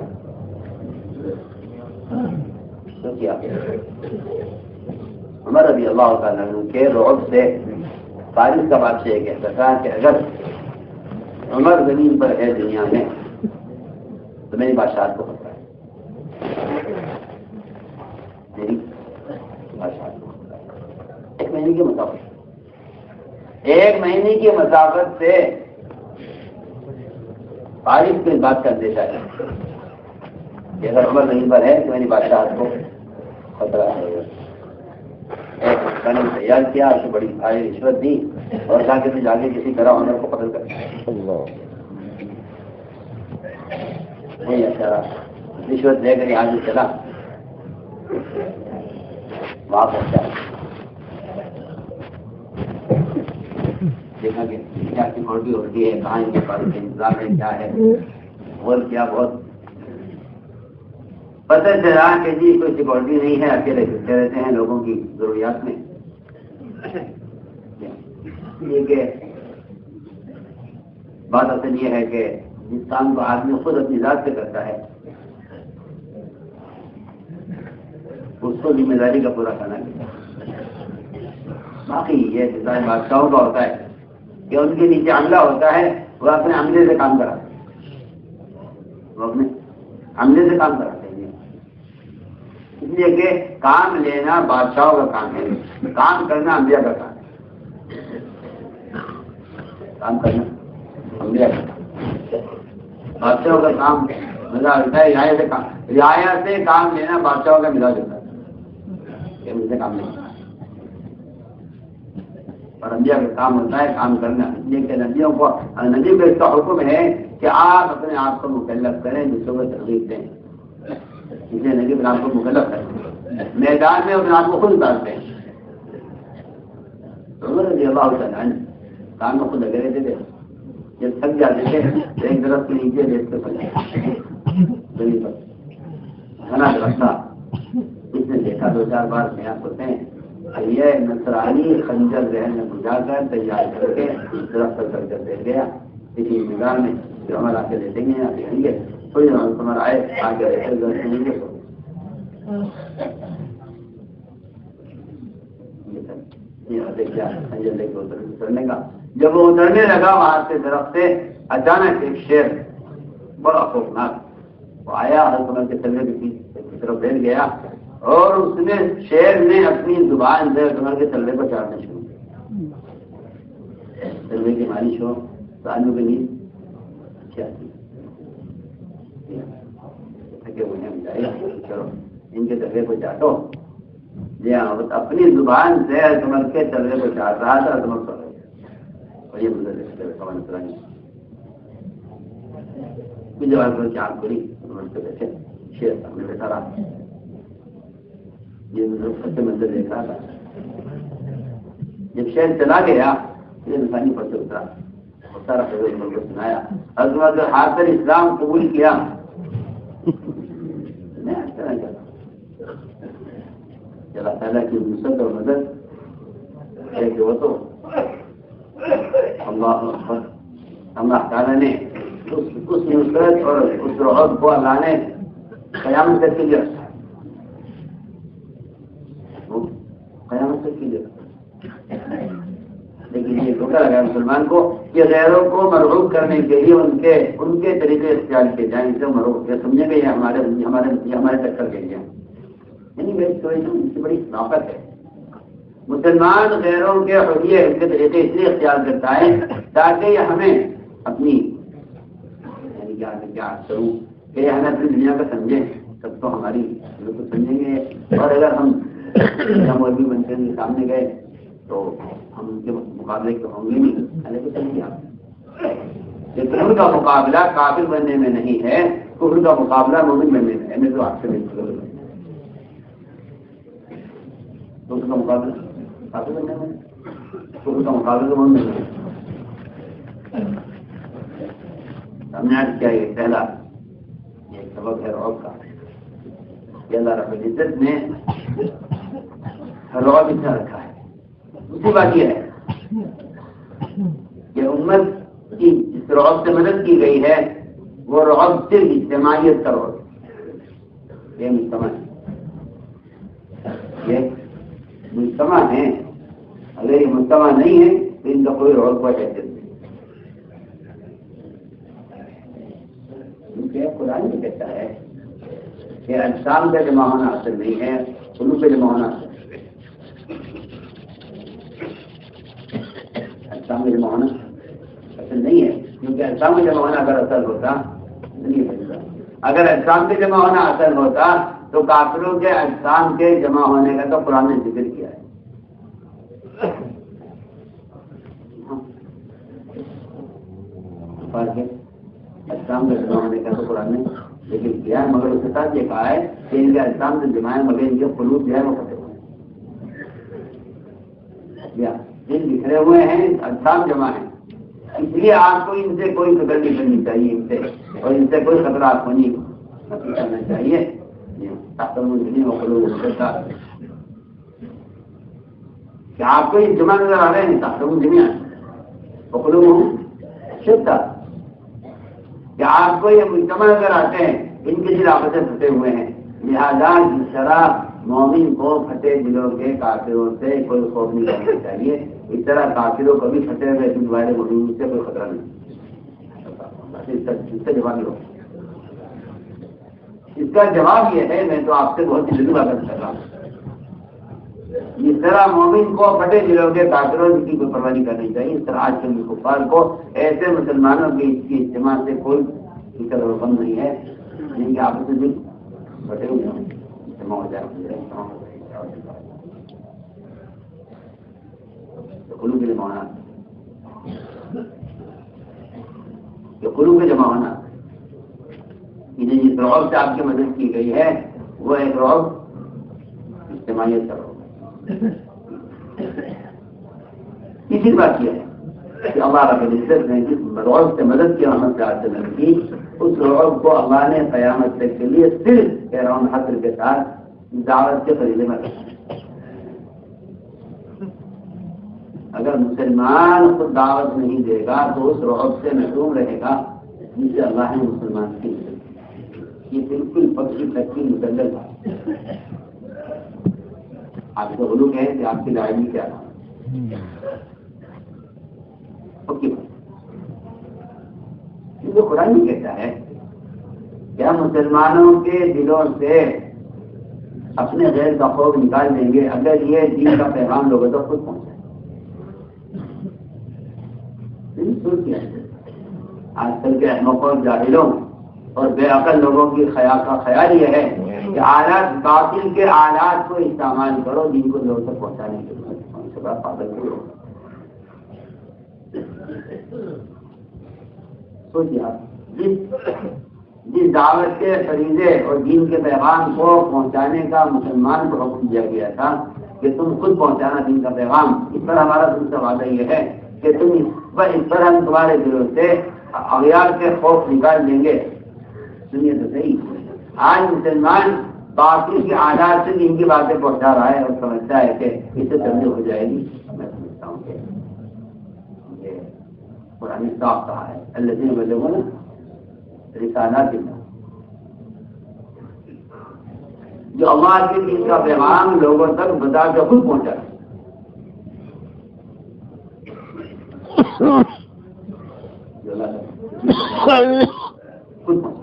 تو کیا؟ عمر رضی اللہ تعالیٰ عنہ کے رعب سے فارس کا بادشاہ یہ کہتا تھا کہ اگر عمر زمین پر ہے دنیا میں تو میری بادشاہت کو خطرہ ہے، میری بادشاہت کو خطرہ ہے۔ ایک مہینے کی مسافت، ایک مہینے کی مسافت سے فارس کو اس بات کا اندیشہ ہے کہ اگر عمر زمین پر ہے تو میری بادشاہت کو خطرہ ہے۔ ایک میں نے تیار کیا، اسے بڑی بھاری رشوت دی اور کہا کہ جا کے کسی طرح عمر کو قتل کر نہیں اچھا رشوت دے کر یہاں سے چلا، وہاں پہنچا، دیکھا کہ کیا سیکورٹی ہوتی ہے، کہاں ان کے پاس انتظام ہے، کیا ہے اور کیا، بہت پتہ چلا کہ جی کوئی سیکورٹی نہیں ہے، اکیلے گھستے رہتے ہیں لوگوں کی ضروریات میں۔ یہ کہ بات اصل یہ ہے کہ جس کام کو آدمی خود اپنی ذات سے کرتا ہے اس کو ذمہ داری کا پورا کرنا چاہیے۔ باقی یہ ڈیزائن بادشاہوں کا ہوتا ہے کہ ان کے نیچے عملہ ہوتا ہے، وہ اپنے عملے سے کام کراتے ہیں، وہ اپنے عملے سے کام کراتے ہیں، اس لیے کہ کام لینا بادشاہوں کا کام ہے، کام کرنا انبیاء کا کام ہے۔ کام کرنا انبیاء کا بادشاہوں کا کام مزہ ہوتا ہے، رعایا سے کام لینا بادشاہوں کا مزاج ہوتا ہے، یہ مجھے کام نہیں، اور انبیاء کا کام ہوتا ہے کام کرنا، یہ کہ نبیوں کو نبی کو اس کا حکم ہے کہ آپ اپنے آپ کو مکلف کریں، دوسروں کو ترغیب دیں، اس لیے نبی اپنے آپ کو مکلف کریں، میدان میں اپنے آپ کو خود اتارتے ہیں۔ عمر رضی اللہ تعالیٰ عنہ کام میں خود لگے رہتے تھے، جب تھک جاتے تھے ایک درخت کے نیچے لیٹ کے پڑے زمین پر، گھنا درخت تھا، اس نے دیکھا 2-4 بار خیال ہوتے ہیں، یہ نصرانی خنجر ذہن میں بجھا کر تیار کر کے درخت پر کر بیٹھ گیا اسی انتظار میں کہ عمر آ کے لیٹیں گے یا پھریں گے، کوئی عمر آئے آگے بیٹھے درخت نہیں گے اترنے کا۔ جب وہ اترنے لگا وہاں سے درخت سے، اچانک ایک شیر بڑا خوفناک وہ آیا، حضرت عمر کے تلے کی طرف بیٹھ گیا، اور اس نے شیر نے اپنی زبان سے حضرت عمر کے تلے کو چاٹنا شروع کیا، تلے کی مالش ہو تو آدمی کی نیند اچھی آتی تھکے ہوئے ہیں، چلو ان کے تلے کو چاٹو، جی ہاں، اپنی زبان سے عمر کے تلے کو چاٹ رہا تھا، عمر سو رہے اور یہ مجھے جواب کر کے آپ کری عمر سے بیٹھے، شیر سامنے بیٹھا رہا، یہ سچے منظر دیکھ رہا تھا۔ جب شیر چلا گیا یہ انسانی پر سے اترا اور سارا فیض عمر کو سنایا، حضرت جو ہاتھ پر اسلام قبول کیا میں اچھا نہیں کرتا، اللہ تعالیٰ کی نصرت اور مدد ہے کہ وہ تو اللہ تعالیٰ نے اس نصرت اور اس رعب کو اللہ نے قیامت تک کے لیے رکھا ہے، قیامت تک کے لیے رکھا ہے۔ لیکن یہ دھوکہ لگا مسلمان کو کہ غیروں کو مرغوب کرنے کے لیے ان کے طریقے اختیار کیے جائیں، اسے مرغوب سمجھے گے یہ ہمارے ٹکر کے لیے اس کی بڑی طاقت ہے۔ مسلمان غیروں کے حریے کے طریقے اس لیے اختیار کرتا ہے تاکہ یہ ہمیں اپنی کیا کروں کہ یہ ہمیں اپنی دنیا کا سمجھیں، تب تو ہماری بالکل سمجھیں گے، اور اگر ہم مولوی بنتے ہیں سامنے گئے تو ہم ان کے مقابلے کے ہوں گے نہیں، حالانکہ سمجھیے آپ لیکن ان کا مقابلہ کافر بننے میں نہیں ہے، کفر کا مقابلہ مومن بننے میں ہے، میں تو آپ سے بالکل کفر کا مقابلہ کافر بننے میں، کفر کا مقابلہ مومن بننے میں۔ ہم نے آج کیا یہ پہلا یہ سبق ہے رعب کا، کہ اللہ رب العزت نے رعب اتنا رکھا ہے۔ دوسری بات یہ ہے کہ امت کی جس رعب سے مدد کی گئی ہے وہ رعب صرف اجتماعیت کا رعب، یہ مجتمع ہے، یہ مجتمع ہے، اگر یہ مجتمع نہیں ہے تو ان کا کوئی رعب کا حیثیت نہیں۔ قرآن بھی کہتا ہے کہ اجسام کا جمع ہونا حاصل نہیں ہے، قلوب کا جمع ہونا حاصل ہے۔ اجسام کا جمع ہونا حاصل نہیں ہے، کیونکہ اجسام کا جمع ہونا اگر اصل ہوتا نہیں ہوتا، اگر اجسام کا جمع ہونا اصل ہوتا تو کافروں کے اجسام کے جمع ہونے کا تو قرآن نے ذکر کیا ہے۔ اجسام کا جمع ہونے کا تو قرآن نے لیکن کیا ہے، مگر اس کے ساتھ یہ کہا ہے کہ ان کے اجسام سے جمع ہے مگر ان کے قلوب جو ہے وہ پھٹے ہوئے ہیں، دل بکھرے ہوئے ہیں، اجسام جمع ہیں، اس لیے آپ کو ان سے کوئی فکر نہیں کرنی چاہیے، ان سے اور ان سے کوئی خطرہ آپ کو نہیں کرنا چاہیے۔ کہ آپ کو یہ جمع نظر آ رہے ہیں تحتم دنیا وقلوبہم شتیٰ، کہ آپ کو یہ مجتمع نظر آتے ہیں، ان کے دل آپس میں پھٹے ہوئے ہیں، لہذا جس طرح مومن کو پھٹے دلوں کے کافروں سے کوئی خوف نہیں کرنا چاہیے، اس طرح کافروں کو بھی پھٹے ہوئے دل والے مومن سے کوئی خطرہ نہیں۔ اس کا جواب یہ ہو، اس کا جواب یہ ہے، میں تو آپ سے بہت ہی جلدی بات کر رہا ہوں اس طرح مومن کو پھٹے دلوں کے کافروں کی کوئی پرواہ نہیں کرنی چاہیے. اس طرح آج کل کے کفار کو ایسے مسلمانوں کی اس کی اجتماع سے کوئی فکر اور غم نہیں ہے جن کے آپس میں دل پھٹے ہوئے ہوں. اجتماع ہو جائے قلوب کے جمع ہونا، یہ قلوب کے جمع ہونا. انہیں جس رعب سے آپ کی مدد کی گئی ہے وہ ایک رعب اجتماعیت کا رعب. اسی بات یہ ہے کہ اللہ رب العزت نے جس رعب سے مدد کی رحمت سے آپ سے مدد کی، اس رعب کو اللہ نے قیامت تک کے لیے صرف احرام حسر کے ساتھ دعوت کے فریضے میں رکھا. اگر مسلمان خود دعوت نہیں دے گا تو اس رعب سے محروم رہے گا جس سے اللہ نے مسلمان کی. یہ بالکل پکی پکی مسلل ہے. آپ کو علوم ہے کہ آپ کی لائن کیا تھا جو قرآن ہی کہتا ہے کیا مسلمانوں کے دلوں سے اپنے غیر کا خوف نکال دیں گے اگر یہ دین کا پیغام لوگوں تک خود پہنچائے. آج کل کے احمقوں جاہلوں اور بے عقل لوگوں کی خیال یہ ہے کہ آلات باطل کے آلات کو استعمال کرو دین کو لوگوں تک پہنچانے کے لیے. ان سے بڑا پاگل کرو. سوچیے آپ جس دعوت کے فریضے اور دین کے پیغام کو پہنچانے کا مسلمان کو حکم دیا گیا تھا کہ تم خود پہنچانا دین کا پیغام، اس پر ہمارا تم سے وعدہ یہ ہے کہ تم اس پر ہم تمہارے دلوں سے اغیار کے خوف نکال دیں گے. سنیے تو صحیح، آج مسلمان باقی کے آلات سے دین کی باتیں پہنچا رہا ہے اور سمجھتا ہے کہ اس سے تبلیغ ہو جائے گی. میں سمجھتا ہوں کہ یہ قرآن صاف کہا ہے الذین یبلغون رسالات اللہ، جو اللہ کے دین کا پیغام لوگوں تک بتا کے خود پہنچا ہے. خود پہنچا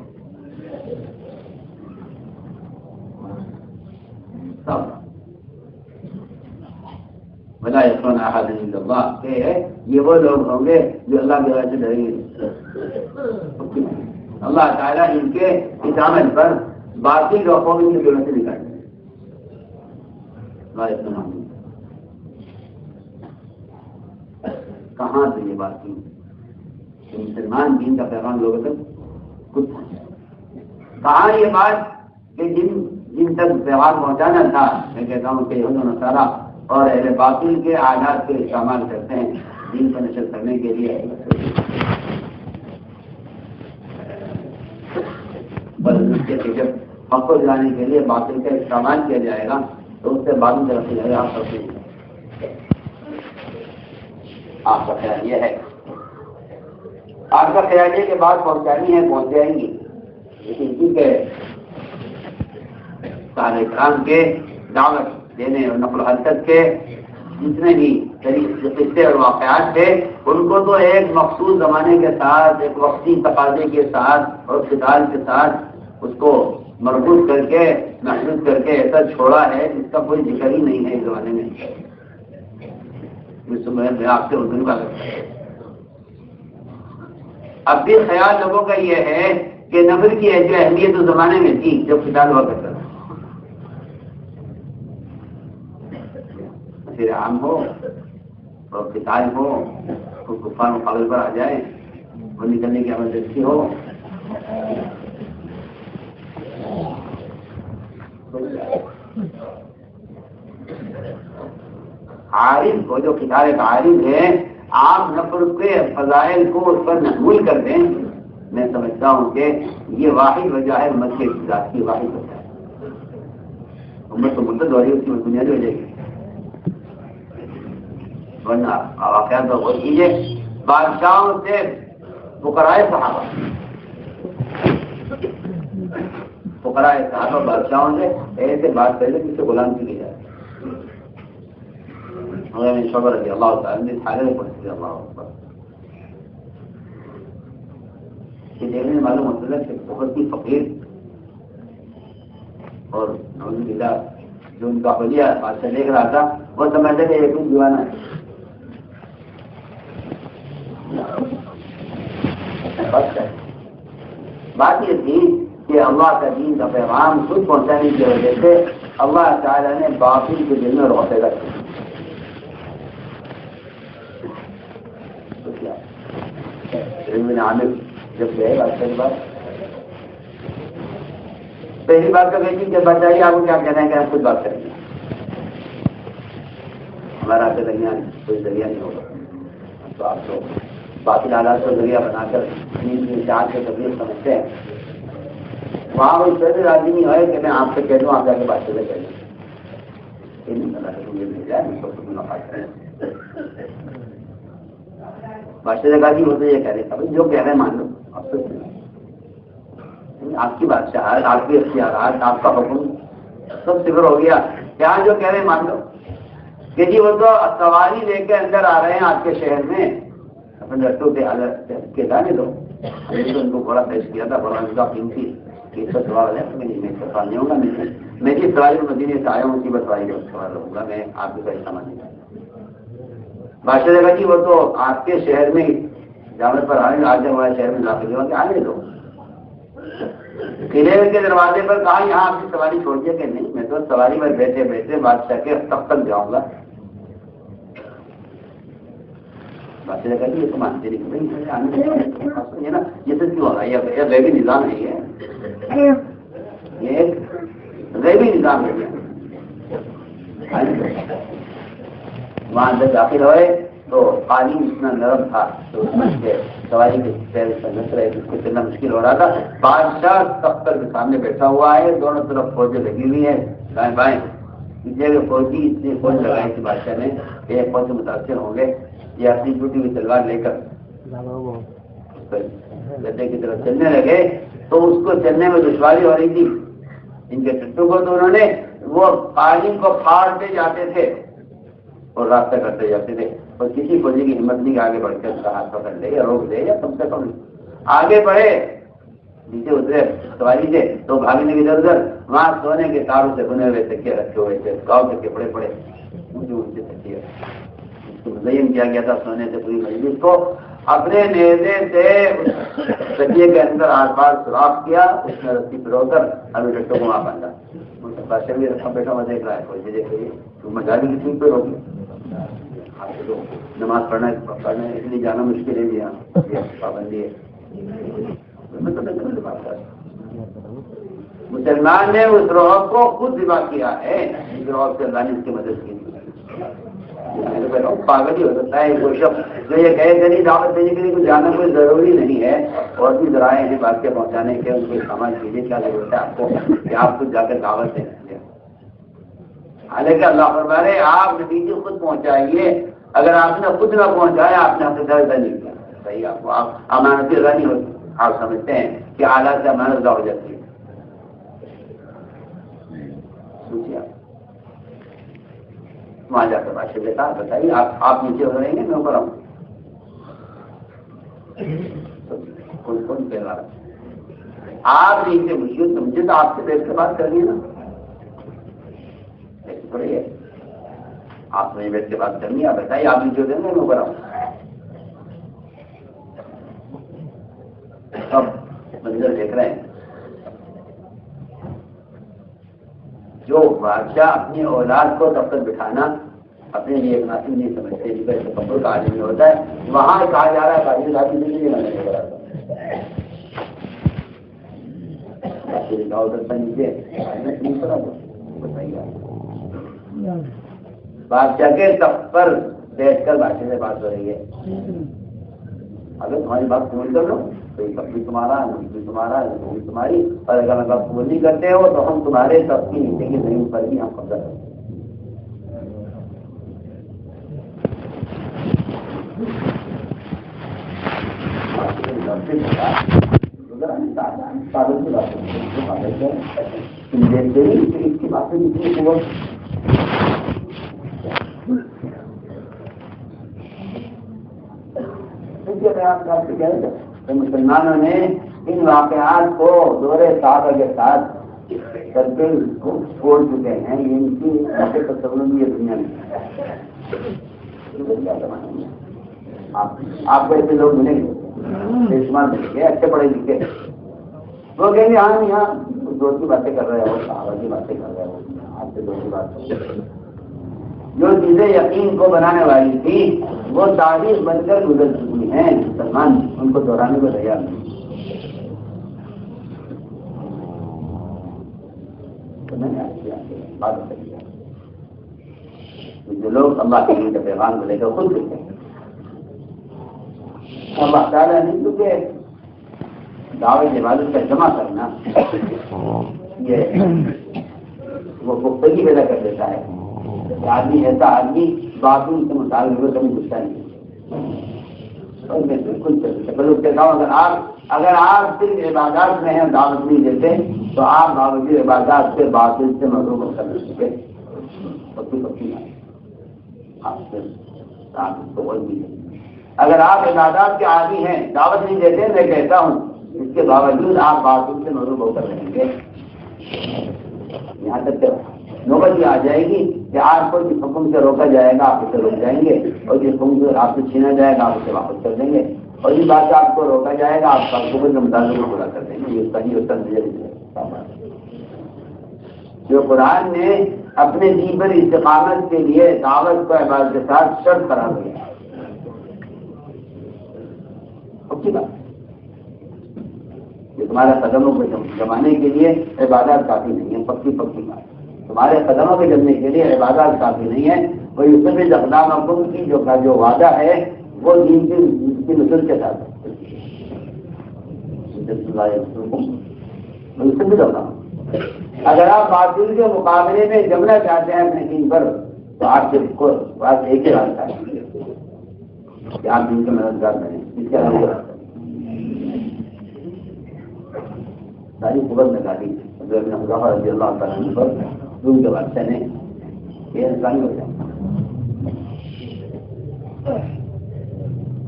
بلا یخون احد الا اللہ کہ یہ وہ لوگ ہوں گے جو اللہ کے وجہ سے ڈریں گے. اللہ تعالیٰ ان کے اس عمل پر باقی لوگوں کی دلوں سے نکال دیں گے. کہاں سے یہ بات کی کہ مسلمان دین کا پیغام لوگوں تک خود پہنچائے؟ کہاں یہ بات کہ جن تک پیغام پہنچانا تھا میں کہتا ہوں کہ یہود و نصارہ اور اہل باطل کے آلات کے استعمال کرتے ہیں دین کو نشر کرنے کے لیے. جب حق کو جانے کے لیے باطل کا استعمال کیا جائے گا تو اس سے بعد میں رکھی جائے گا. آپ کا خیال یہ ہے، آپ کا خیال یہ کہ بات پہنچانی ہے پہنچ جائیں گی، لیکن کیونکہ صحابہ کرام کے دعوت دینے اور نقل و حرکت کے جتنے بھی قصے اور واقعات تھے ان کو تو ایک مخصوص زمانے کے ساتھ ایک وقتی تقاضے کے ساتھ اور قتال کے ساتھ اس کو مربوط کر کے محدود کر کے ایسا چھوڑا ہے جس کا کوئی ذکر ہی نہیں ہے اس زمانے میں. میں آپ سے اردو کا اب بھی خیال لوگوں کا یہ ہے کہ نفر کی ایسی اہمیت اس زمانے میں تھی جب قتال ہوا کرتا تھا. پھر عام ہو اور قتال ہو تو کفار مقابل پر آ جائے اور نکلنے کی ایمرجنسی ہو. عارف وہ جو قتال کا عارف ہے آپ نفر کے فضائل کو اس پر محمول کر دیں. میں سمجھتا ہوں کہ یہ واحد وجہ ہے امت کے اقتدار کی، واحد وجہ ہے. امت تو مدت ہو رہی ہے، اس کی بنیادی وجہ ہے. ورنہ واقعات تو غور کیجیے بادشاہوں سے فقراء صحابہ بادشاہوں سے ایسے بات کر لیں جس سے غلام کی لی جائے. شعبہ رضی اللہ تعالیٰ نے سارے پڑھتے اللہ اکبر یہ دیکھنے میں معلوم ہوتا ہے کہ بہت ہی فقیر اور جو ان کا حلیہ بادشاہ دیکھ رہا تھا وہ سمجھتے کہ یہ کچھ دیوانہ ہے. بات یہ تھی کہ اللہ کا دین کا پیغام خود پہنچانے کی وجہ سے اللہ تعالیٰ نے باطل کے دل میں روتے رکھے. عامر جب گئے بادشاہ کے بعد پہلی بات تو کہتی کہ بتائیے آپ کو کیا کہنا ہے کہ ہم خود بات کریں گے, ہمارا آپ کے درمیان کوئی ذریعہ نہیں ہوگا, تو آپ لوگ باطل حالات کو ذریعہ بنا کر چار کے تبلیغ سمجھتے ہیں. وہاں وہ اس طرح سے راضی نہیں ہوئے کہ میں آپ سے کہہ دوں آپ جا کے بادشاہ سے کہہ دیں, یہ نہیں پتا کہ یہ مل جائے ملاقات کریں. بادشاہ نے کہا کہ وہ تو یہ کہہ رہے تھا جو کہہ رہے ہیں مان لو, آپ تو آپ کی بادشاہ آپ کے اختیارات آپ کا حکم سب صفر ہو گیا, یہاں جو کہہ رہے ہیں مان لو کہ جی وہ تو سواری لے کے اندر آ رہے ہیں آپ کے شہر میں اپنے لٹوں کے جانے دو. ہم نے تو ان کو بڑا پیش کیا تھا, بڑا ان کا قیمتی کہ سب سوال ہے میں سوال نہیں ہوگا, میں جس سواری مدینے سے آیا ہوں اسی بسواری کا سوال ہوگا, میں آپ کے کوئی سامان نہیں. بادشاہ نے کہا جی وہ تو آپ کے شہر میں جامع پر آئے آج ہمارے شہر میں داخل ہوا کہ آنے دو. قلعے کے دروازے پر کہا یہاں آپ کی سواری چھوڑیے کہ نہیں, میں تو سواری پر بیٹھے بیٹھے بادشاہ کے تب تک جاؤں گا. بادشاہ نے کہا کہ یہ تو مانتے نہیں نا, یہ تو کیوں ہوگا, یہ غیبی نظام نہیں ہے, یہ ایک غیبی نظام ہے. وہاں اندر داخل ہوئے تو قالین اتنا نرم تھا تو سواری کے پیر نس رہے تھے, اس کو چلنا مشکل ہو رہا تھا. بادشاہ دفتر کے سامنے بیٹھا ہوا ہے, دونوں طرف فوجیں لگی ہوئی ہیں دائیں بائیں. فوجی اتنی فوج لگائی تھی بادشاہ نے, ایک فوج سے متاثر ہوں گے, یہ اپنی ٹوٹی ہوئی تلوار لے کر گدے کی طرف چلنے لگے تو اس کو چلنے میں دشواری ہو رہی تھی. ان کے ٹٹو کو تو انہوں نے وہ قالین کو پھاڑتے جاتے تھے اور راستہ کرتے جاتے تھے, اور کسی فوجی کی ہمت نہیں آگے بڑھ کر اس کا ہاتھ پکڑ لے یا روک دے, یا کم سے کم آگے بڑھے. نیچے اترے سواری سے تو بھاگنے کی ادھر ادھر, وہاں سونے کے تاروں سے بنے ہوئے تکیے رکھے ہوئے تھے, گاؤں کے کپڑے پڑے اونچے اونچے تکیے, اس کو مزین کیا گیا تھا سونے سے پوری مجلس کو. اپنے نیزے سے تکیے کے اندر آس پاس سوراخ کیا, اس میں رسی پرو کر ابھی ڈٹوں کو وہاں باندھا. بادشاہ بھی رکھا بیٹھا ہوا دیکھ رہا ہے, کوئی دیکھ رہی ہے تو مجالی کی سیٹ پہ روکی. نماز پڑھنا اس لیے جانا مشکل ہے, یہاں پابندی ہے. مسلمان نے اس روح کو خود ذبح کیا ہے, اس روح سے اللہ نے اس کی مدد کی. پاگل ہی ہو سکتا ہے کوئی شخص جو یہ کہے کہ نہیں دعوت دینے کے لیے کچھ جانا کوئی ضروری نہیں ہے, اور بھی ذرائع ہیں بات کے پہنچانے کے, ان کو سامان چیزیں کیا ضرورت ہے آپ کو کہ آپ خود جا کر دعوت دیں. حالانکہ اللہ فرما رہے آپ نتیجے خود پہنچائیے, اگر آپ نے خود نہ پہنچایا آپ نے اپنے درد نہیں کیا. صحیح, آپ کو آپ امانتی ادا نہیں ہوتی, آپ سمجھتے ہیں کہ حالات سے امانت ادا ہو جاتی ہے. سوچیے وہاں جا کر بادشاہ نے کہا بتائیے آپ نیچے ہو رہے ہیں میں اوپر آؤں. کون کہہ رہا آپ نیچے مجھے سمجھے تو آپ سے بیٹھ کے بات کرنی ہے نا, ایسی تھوڑی ہے آپ نے بیٹھ کے بات کرنی ہے. بتائیے آپ نیچے ہو رہے ہیں میں اوپر آؤں. سب منظر دیکھ رہے ہیں, جو بادشاہ اپنی اولاد کو تب تک بٹھانا اپنے لیے مناسب نہیں سمجھتے, جس کا تکبر کا عالم ہوتا ہے, وہاں کہا جا رہا ہے قاضی صاحب کی زندگی میں نہیں ہو رہا تھا. بادشاہ کے تخت پر بیٹھ کر بادشاہ سے بات ہو رہی ہے. اگر تمہاری بات قبول کر لو تو یہ سب بھی تمہارا, بھی تمہارا, وہ بھی تمہاری, اور اگر ہم بات قبول نہیں کرتے ہو تو ہم تمہارے سب کی نیچے کی زمین پر بھی ہم قبضہ کریں. اس کی باتیں مسلمانوں نے ان واقعات کو دورے صحابہ کے ساتھ سب کو چھوڑ چکے ہیں. یہ ان کی تصور بھی یہ دنیا میں آپ کو ایسے لوگ ملیں گے استعمال ملیں گے اچھے پڑھے لکھے, وہ کہیں گے ہاں یہاں دوست کی باتیں کر رہے ہو, صحابہ کی باتیں کر رہے ہو, آپ سے دوست کی بات. جو چیزیں یقین کو بنانے والی تھی وہ تاریخ بن کر گزر چکی ہیں, مسلمان ان کو دہرانے کو تیار نہیں. جو لوگ اللہ کے دین کے پیغام کو لے کر خود کرتے ہیں, اللہ تعالیٰ نے کیونکہ دعوت عبادت کا جمع کرنا یہ وہ پختگی پیدا کر دیتا ہے. آدمی ایسا آدمی باقی کے مطابق میں کبھی گھستا نہیں. اور میں بالکل کہتا ہوں اگر آپ صرف عبادات میں ہیں دعوت نہیں دیتے تو آپ باوجود عبادات سے باطل سے محروم کر نہیں سکے. پکی آپ سے اگر آپ عبادات کے عادی ہیں دعوت نہیں دیتے, میں کہتا ہوں اس کے باوجود آپ باطل سے محروم ہو کر رہیں گے. یہاں تک کہ نوبت یہ آ جائے گی کہ آپ کو جس حکم سے روکا جائے گا آپ اسے روک جائیں گے, اور جس حکم سے آپ سے چھینا جائے گا آپ اسے واپس کر دیں گے, اور جس بات سے آپ کو روکا جائے گا آپ کا حکم کے مطابق کو پورا کر دیں گے. یہ صحیح ہوتا ہے. جو قرآن نے اپنے دین پر استقامت کے لیے دعوت کو عبادت کے ساتھ شرط قرار دیا. یہ تمہارے قدموں کو جمانے کے لیے عبادات کافی نہیں ہے. پکی بات, تمہارے قدموں کے جمنے کے لیے عبادات کافی نہیں ہے. وہ یوسف اقدام حکم کی جو وعدہ ہے وہ دین کی نسل کے ساتھ اگر آپ باطل کے مقابلے میں جمنا چاہتے ہیں اپنے دین پر تو آپ کے پاس ایک ہی راستہ ہے کہ آپ دین کے مددگار بنیں. اس کے علاوہ ساری قبر میں گاڑی رضی اللہ تعالیٰ پر روم کے بادشاہ نے یہ انسانی ہو جائے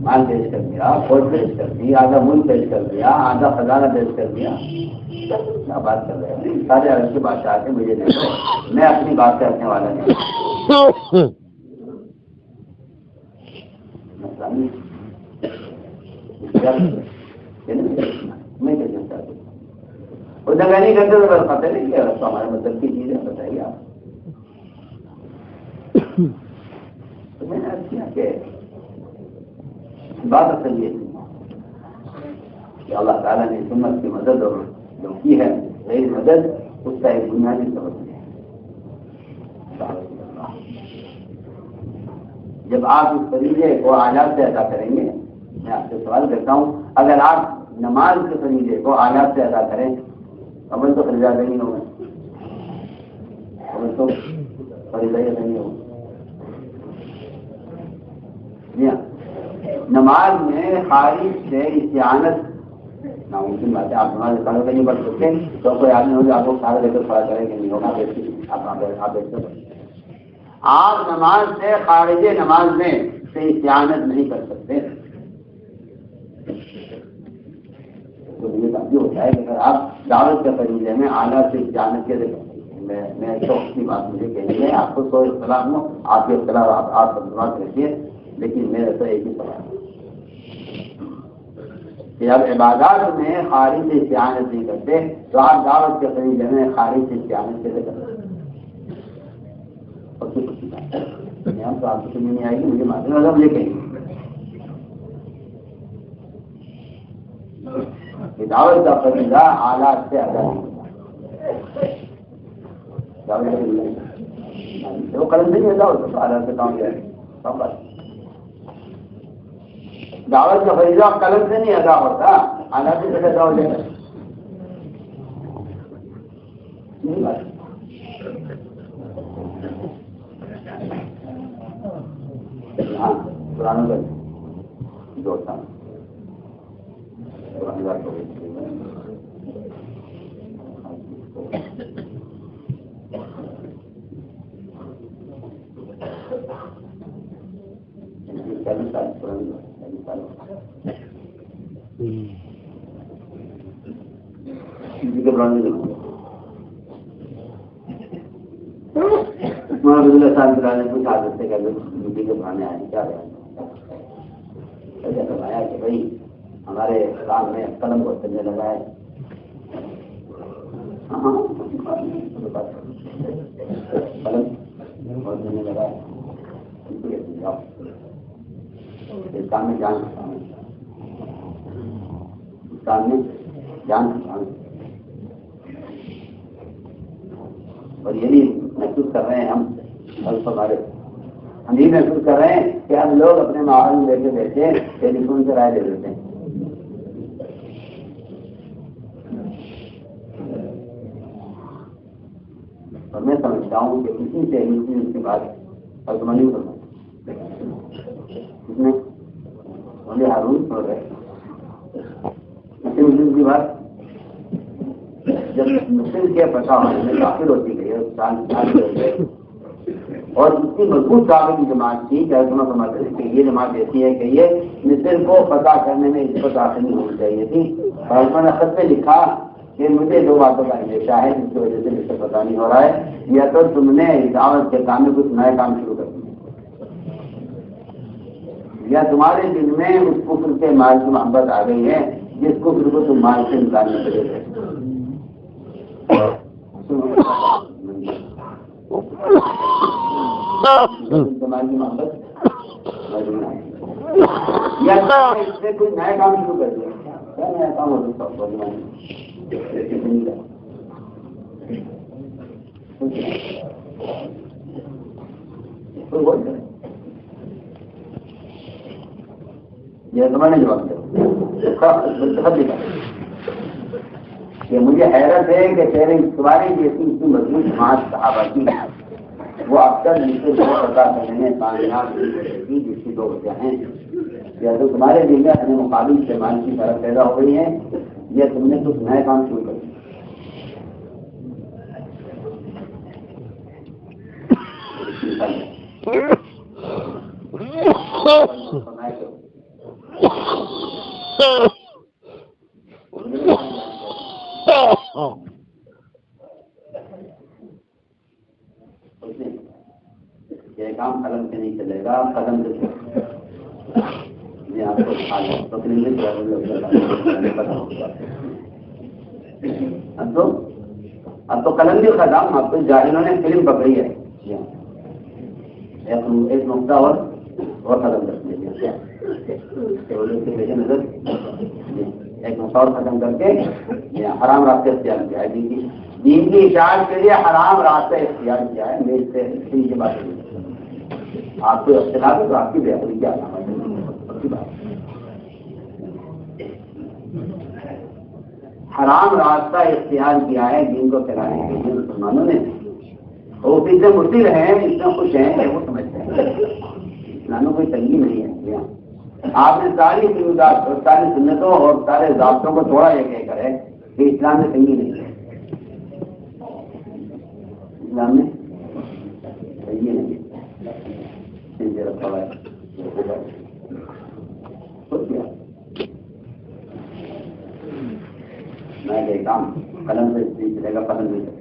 مال پیش کر دیا, فوج پیش کر دی, آدھا ملک پیش کر دیا, آدھا خزانہ پیش کر دیا. کیا بات کر رہے ہیں سارے عرب کے بادشاہ آتے مجھے نہیں, میں اپنی بات کرنے والا نہیں. میں کیسے چاہتا ہوں وہ جگہ نہیں کرتے تو بس پتہ نہیں کیا تو ہمارے مطلب کی چیزیں بتائیے آپ. تو میں نے کیا کہ بات اصل یہ کہ اللہ تعالیٰ نے سنت کی مدد اور جو کی ہے صحیح مدد اس کا ایک بنیادی سبب ہے. جب آپ اس فریضے کو آلات سے ادا کریں گے, میں آپ سے سوال کرتا ہوں اگر آپ نماز کے فریضے کو آلات سے ادا کریں اول تو خریدار نہیں ہوگا, اول تو خریداری نہیں ہوگا. نماز میں خارج سے استعانت ناممکن بات ہے. آپ نماز کھڑے نہیں پڑھ سکتے تو کوئی آدمی ہوگا آپ کو سارے لے کر کھڑا کریں گے نہیں ہوگا. آپ نماز سے خارج نماز میں سے استعانت نہیں کر سکتے. تو یہ کافی ہوتا ہے کہ اگر آپ دعوت کے فریضے میں اعلیٰ سے استعانت کے میں شوق کی بات مجھے کہنی ہے. آپ کو کوئی اختلاف ہو, آپ کے اختلاف آپ بات رکھیے, لیکن میرا تو ایک ہی سوال ہے کہ اب عبادات میں خارج سے استعانت نہیں کرتے تو آپ دعوت کے فریضے میں خارج سے استعانت کیسے کرتے ہیں؟ ہم تو آپ کو سمجھ نہیں آئے گی, مجھے معلوم ہے لیکن دعوت کا فریضہ آلات سے ادا نہیں ہوتا. وہ قلم نہیں ادا ہوتا تو آلات سے کام کیا ہے. دعوت کا فریضہ قلم سے نہیں ادا ہوتا, آلات سے ادا ہو جائے گا. ہاں پرانا دوست محمد صاحب نے پوچھا حضرت سے کہ ڈیوٹی کے بہانے آئے کیا ایسا فرمایا کہ بھائی ہمارے کام میں قلم کو چلنے لگا ہے. قلم بہت چلنے لگا ہے اس کام میں جان اس کام میں جان اور یہی محسوس کر رہے ہیں ہم یہ محسوس کر رہے ہیں کہ ہم لوگ اپنے ماحول میں بیٹھے بیٹھے ٹیلی فون سے رائے دے دیتے ہیں. اور میں سمجھتا ہوں کہ کسی سے اس کے بعد حکمرانی کرنا اس میں مجھے ہارون چھوڑ رہے مسلم کی بات جب مسلم کے پتا ہونے میں کافر ہوتی گئی اور اتنی مضبوط دعوے کی جماعت تھی کہ سمجھتے تھے کہ یہ جماعت ایسی ہے کہ یہ مصر کو پتہ کرنے میں اس کو داخل نہیں ہونی چاہیے تھی. اور میں نے خط میں لکھا کہ مجھے دو باتوں کا اندیشہ ہے جس کی وجہ سے مجھ سے پتہ نہیں ہو رہا ہے. یا تو تم نے دعوت کے کام میں کچھ نئے کام شروع کر دیے یا تمہارے دل میں اس کفر کے مال کی محبت آ گئی ہے جس کفر کو تم مال سے نکالنے کے لیے مال کی محبت یا اس سے کوئی نیا کام شروع کر دیا. کیا نیا کام ہو سکتا یہ تمہیں نہیں جواب دیا کہ مجھے حیرت ہے کہ تمہاری جیسی اتنی مضبوط جماعت صحابہ کی وہ اکثر جس سے پتا کرنے میں کامیاب کی جس کی دو وجہ ہیں. یا تو تمہارے دل میں اپنے مقابل استعمال کی طرف پیدا ہو گئی ہے یا تم نے کچھ نئے کام شروع کر دیا. یہ کام قلم سے نہیں چلے گا, قدم سے آپ کو اب تو قلم بھی ختم. اب تو جاہلوں نے فلم پکڑی ہے ایک نقطہ اور ختم کر دیا پیش نظر ایک نقطہ اور ختم کر کے حرام راستے اختیار کیا ہے. دین کی اشاعت کے لیے حرام راستہ اختیار کیا ہے. میز سے کی بات آپ کو اختلاف ہے تو آپ کی بہتری کیا حرام راستہ اختیار کیا ہے دین کو پھیلانے کے لیے مسلمانوں نے. وہ بھی اتنے مشکل ہیں اتنا خوش ہیں کہ وہ سمجھتے ہیں اسلام کوئی تنگی نہیں ہے. آپ نے ساری ساری سنتوں اور سارے ضابطوں کو تھوڑا یہ کہہ کر ہے کہ اسلام میں تنگی نہیں ہے. اسلام میں تنگی نہیں ہے. میں یہ کام قلم سے چلے گا قلم نہیں چلے گا.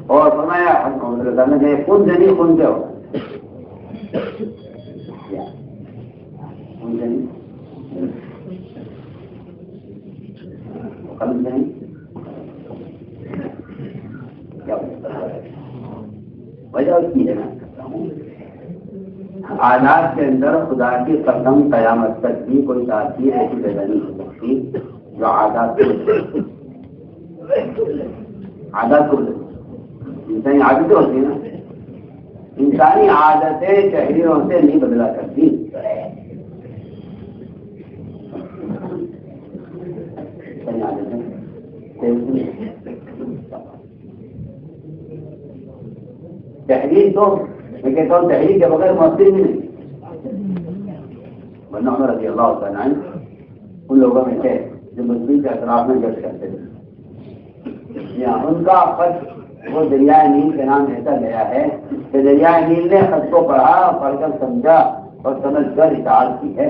اور فرمایا خون سے نہیں خون سے ہوگا. خون سے نہیں قلم سے نہیں کیا وجہ اس کی ہے. میں کرتا ہوں آلات کے اندر خدا کی قسم قیامت تک بھی کوئی تاثیر ایسی پیدا نہیں ہو سکتی جو عادات انسانی عادتیں ہوتی ہیں نا. انسانی عادتیں شہریوں سے نہیں بدلا کرتی. تحریر تو میں کہتا ہوں تحریر کے بغیر مؤثر بھی نہیں. ورنہ عمر رضی اللہ تعالیٰ عنہ ان لوگوں میں تھے جو مسجد کے اطراف میں گشت کرتے تھے. ان کا خط وہ دریائے نیل کے نام ایسا گیا ہے کہ دریائے نیل نے خط کو پڑھا, پڑھ کر سمجھا اور سمجھ کر اطاعت کی ہے.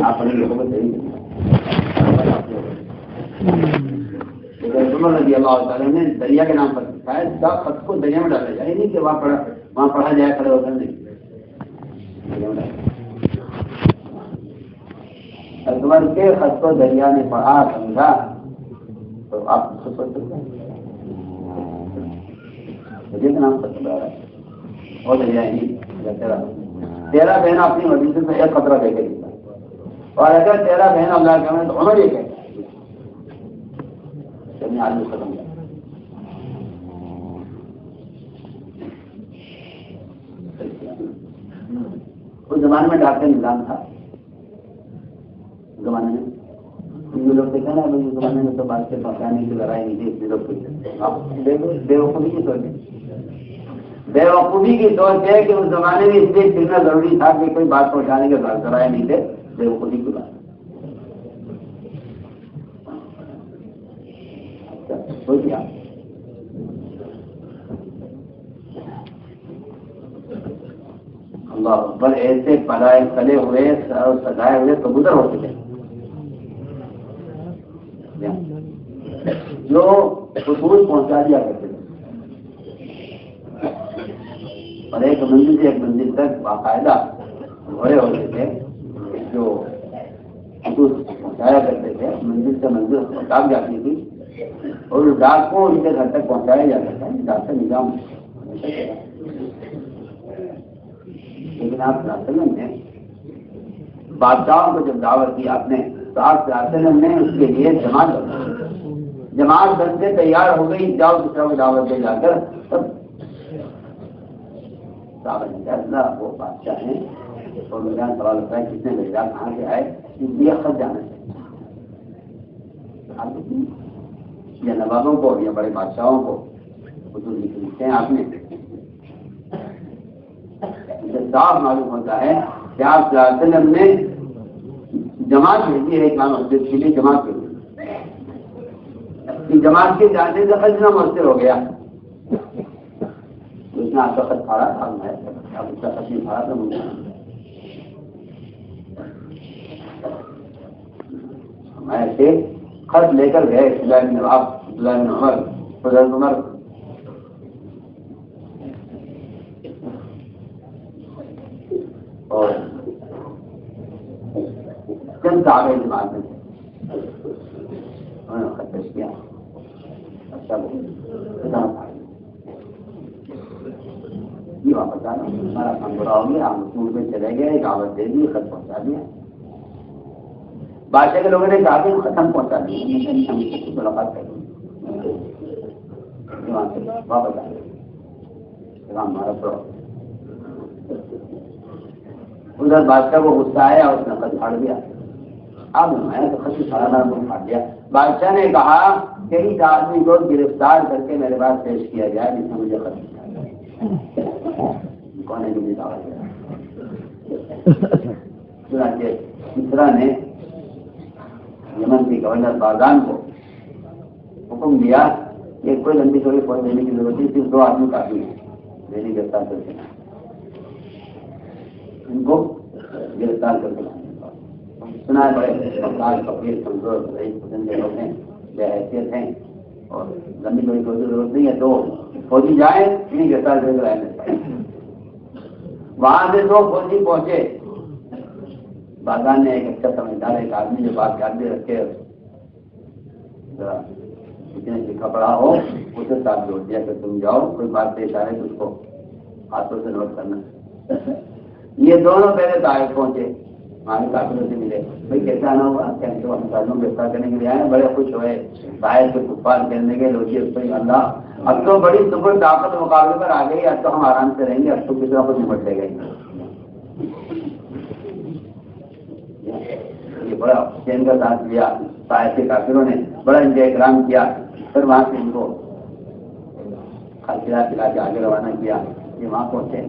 آپ لوگوں کو صحیح رضی اللہ تعالیٰ نے دریا کے نام پر لکھا ہے، اس کا خط کو دریا میں ڈالا جائے، نہیں کہ وہاں پڑھا جائے کھڑے ہو کر، نہیں دریا میں ڈالا۔ اکبر کے خط کو دریا نے پڑھا سمجھا تو آپ اس کو سوچ سکتے ہیں دریا کے نام پر ڈالا ہے اور دریا ہی تیرا بہن اپنی وجہ سے ایک خطرہ دے کے لکھا، اور اگر تیرا بہن اللہ کے تو عمر یہ کہتا آدمی ختم کر اس زمانے میں ڈاکٹر نظام تھا، زمانے میں یہ لوگ دیکھا نا اس زمانے میں تو بات سے پہنچانے کی لڑائی نہیں تھی، اتنے لوگ بےوقوفی کی سوچ بےوقوفی کی سوچ ہے کہ اس زمانے میں اس لیے چلنا ضروری تھا کہ کوئی بات پہنچانے کے بعد ذرائع نہیں تھے، بےوقوفی کی بات سوچیا۔ اللہ اکبر، ایسے پلائے کھلے ہوئے سجائے ہوئے کبوتر ہو چکے جو خطوط پہنچا دیا کرتے تھے، اور ایک منزل سے ایک منزل تک باقاعدہ گھوڑے ہوتے تھے جو خطوط پہنچایا کرتے تھے، منزل سے منزل ڈاک جاتی تھی اور اس ڈاک کو ان کے گھر تک پہنچایا جاتا تھا، ڈاک کا نظام۔ لیکن آپ وسلم نے بادشاہوں کو جب دعوت کی آپ نے تو آپ وسلم نے اس کے لیے جماعت بن کے تیار ہو گئی، جاؤ دوسرا کو دعوت دے جا کر، تب اللہ وہ بادشاہ ہیں اور میرا سوال ہوتا ہے کس نے بھیجا، کہاں سے آئے، اس لیے خط جانا چاہیے یا نوابوں کو یا بڑے بادشاہوں کو خطوط لکھتے ہیں آپ نے، صاف معلوم ہوتا ہے کہ آپ وسلم نے جماعت بھیجی ہے امام مسجد کے لیے، جماعت بھیجی، جماعت کے جانے سے خزنہ مؤثر ہو گیا، اس نے آپ کا خط پھاڑا، آپ اس کا خط نہیں پھاڑا تو مجھے ہم ایسے خط لے کر گئے عبداللہ بن نواب، عبداللہ بن عمر، حضرت عمر اور چند صحابہ جماعت میں انہوں نے خط پیش کیا، اچھا یہ واپس آنا، ہمارا کام برا ہو گیا، ہم اسکول میں چلے گئے، دعوت دے دی، خط پہنچا دیا، بادشاہ کے لوگوں نے کہا کہ ختم پہنچا دیا، ملاقات کر واپس آ گئے، ہمارا پڑھو۔ ادھر بادشاہ کو غصہ آیا اور اس نے خط پھاڑ دیا، اب میں تو خط پھاڑا پھاڑ دیا۔ بادشاہ نے کہا کہ اس آدمی کو گرفتار کر کے میرے پاس پیش کیا جائے جس نے مجھے خط کون ہے مجھے دعوت دیا۔ چنانچہ مصرا نے یمن کی گورنر بازان کو حکم دیا کہ کوئی لمبی چوڑی فوج دینے کی ضرورت نہیں، صرف 2 آدمی کافی ہیں، میری گرفتار کر کے ان کو گرفتار کر کے سنا ہے بڑے افراد فقیر کمزور ضعیف قسم کے لوگ ہیں، بے حیثیت ہیں اور لمبی چوڑی فوج کی ضرورت نہیں ہے، 2 فوجی جائیں انہیں گرفتار کر کے لائیں۔ وہاں سے 2 فوجی پہنچے، بازان نے ایک اچھا سمجھدار ایک آدمی جو بات یاد بھی رکھے جتنے لکھا پڑا ہو اسے ساتھ جوڑ دیا کہ تم جاؤ، کوئی بات پیش آئے تو اس کو ہاتھوں سے نوٹ کرنا۔ یہ دونوں پہلے طائف پہنچے، وہاں کے کافروں سے ملے، بھائی کیسا آنا ہوا، کیا ہم گرفتار کرنے کے لیے آئے، بڑے خوش ہوئے، طائف کے کفار کہنے کے لوگ اللہ اب تو بڑی سپر طاقت مقابلے پر آ گئی، اب تو ہم آرام سے رہیں گے، اب تو کسی طرح کو نمٹ لے گئے۔ یہ بڑا چین کا ساتھ لیا، طائف کے کافروں نے بڑا ان کا اکرام کیا، پھر وہاں سے ان کو کھلا پلا کے آگے روانہ کیا۔ یہ وہاں پہنچے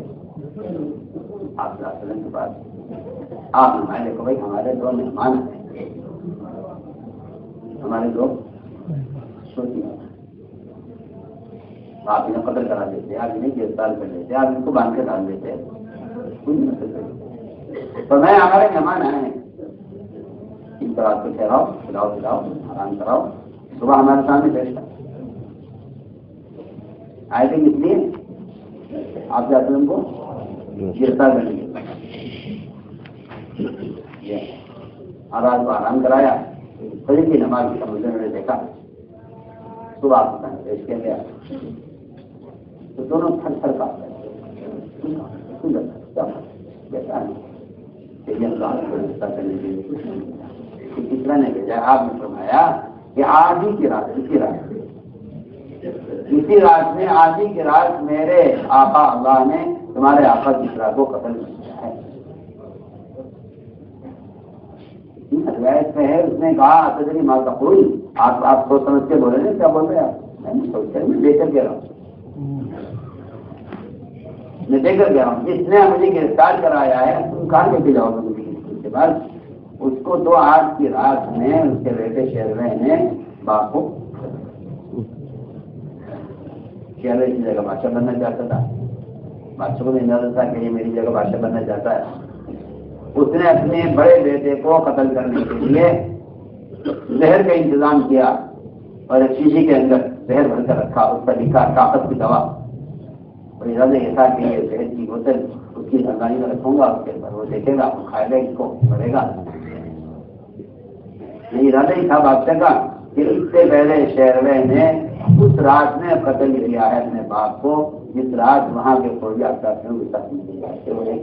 آپ صلی اللہ علیہ وسلم کے پاس، آپ ہمارے دیکھو بھائی ہمارے 2 مہمان ہیں، ہمارے 2 سوچی آپ انہیں قتل کرا دیتے، آپ انہیں گرفتار کر لیتے، آپ ان کو باندھ کے ڈال دیتے، تو میں ہمارے مہمان آئے ہیں، ان پر آپ کو ٹھہراؤ، کھلاؤ پلاؤ، آرام کراؤ، صبح ہمارے سامنے پیش تھا، آئے تھے کس لیے؟ آپ کے وسلم کو گرفتار کرنے کے لیے. اور رات کو آرام کرایا. فجر کی نماز کا منظر میں نے دیکھا. صبح آپ پیش کیا گیا تو دونوں تھر تھر کاپتے ہیں. تیسرا نے بھیجا. آپ نے فرمایا کہ آج ہی کی رات اسی رات میں آج ہی کی رات میرے آقا اللہ نے تمہارے آقا کسرا کو قتل کر دیا ہے. روایت میں ہے اس نے کہا تجری ماں کا کوئی آپ سوچ سمجھ کے بولے نا کیا بول رہے ہیں آپ؟ میں سوچ کر میں لے کر گیا ہوں. میں دے کر گیا ہوں. جس نے مجھے گرفتار کرایا ہے تم کہاں لے کے جاؤ گے مجھے اس کے بعد؟ اس کو تو آج کی رات میں اس کے بیٹے شیروے نے باپ کو شیروے کی جگہ بادشاہ بننا چاہتا تھا. بادشاہ کو بھی اندازہ تھا کہ یہ میری جگہ بادشاہ بننا چاہتا ہے. اس نے اپنے بڑے بیٹے کو قتل کرنے کے لیے زہر کا انتظام کیا اور ایک شیشے کے اندر زہر بھر کر رکھا. اس پر لکھا طاقت کی دوا. اور ارادہ یہ تھا کہ یہ زہر کی بوتل اس کی سردانی میں رکھوں گا. اس کے بعد وہ دیکھے گا کھائے گا اس کو مرے گا. یہ ارادہ ہی تھا بادشاہ کا کہ اس سے پہلے شیروے نے اس رات میں قتل کیا ہے اپنے باپ کو جس رات وہاں کے فوجی افسروں کے ساتھ مل گئے تھے. وہ ایک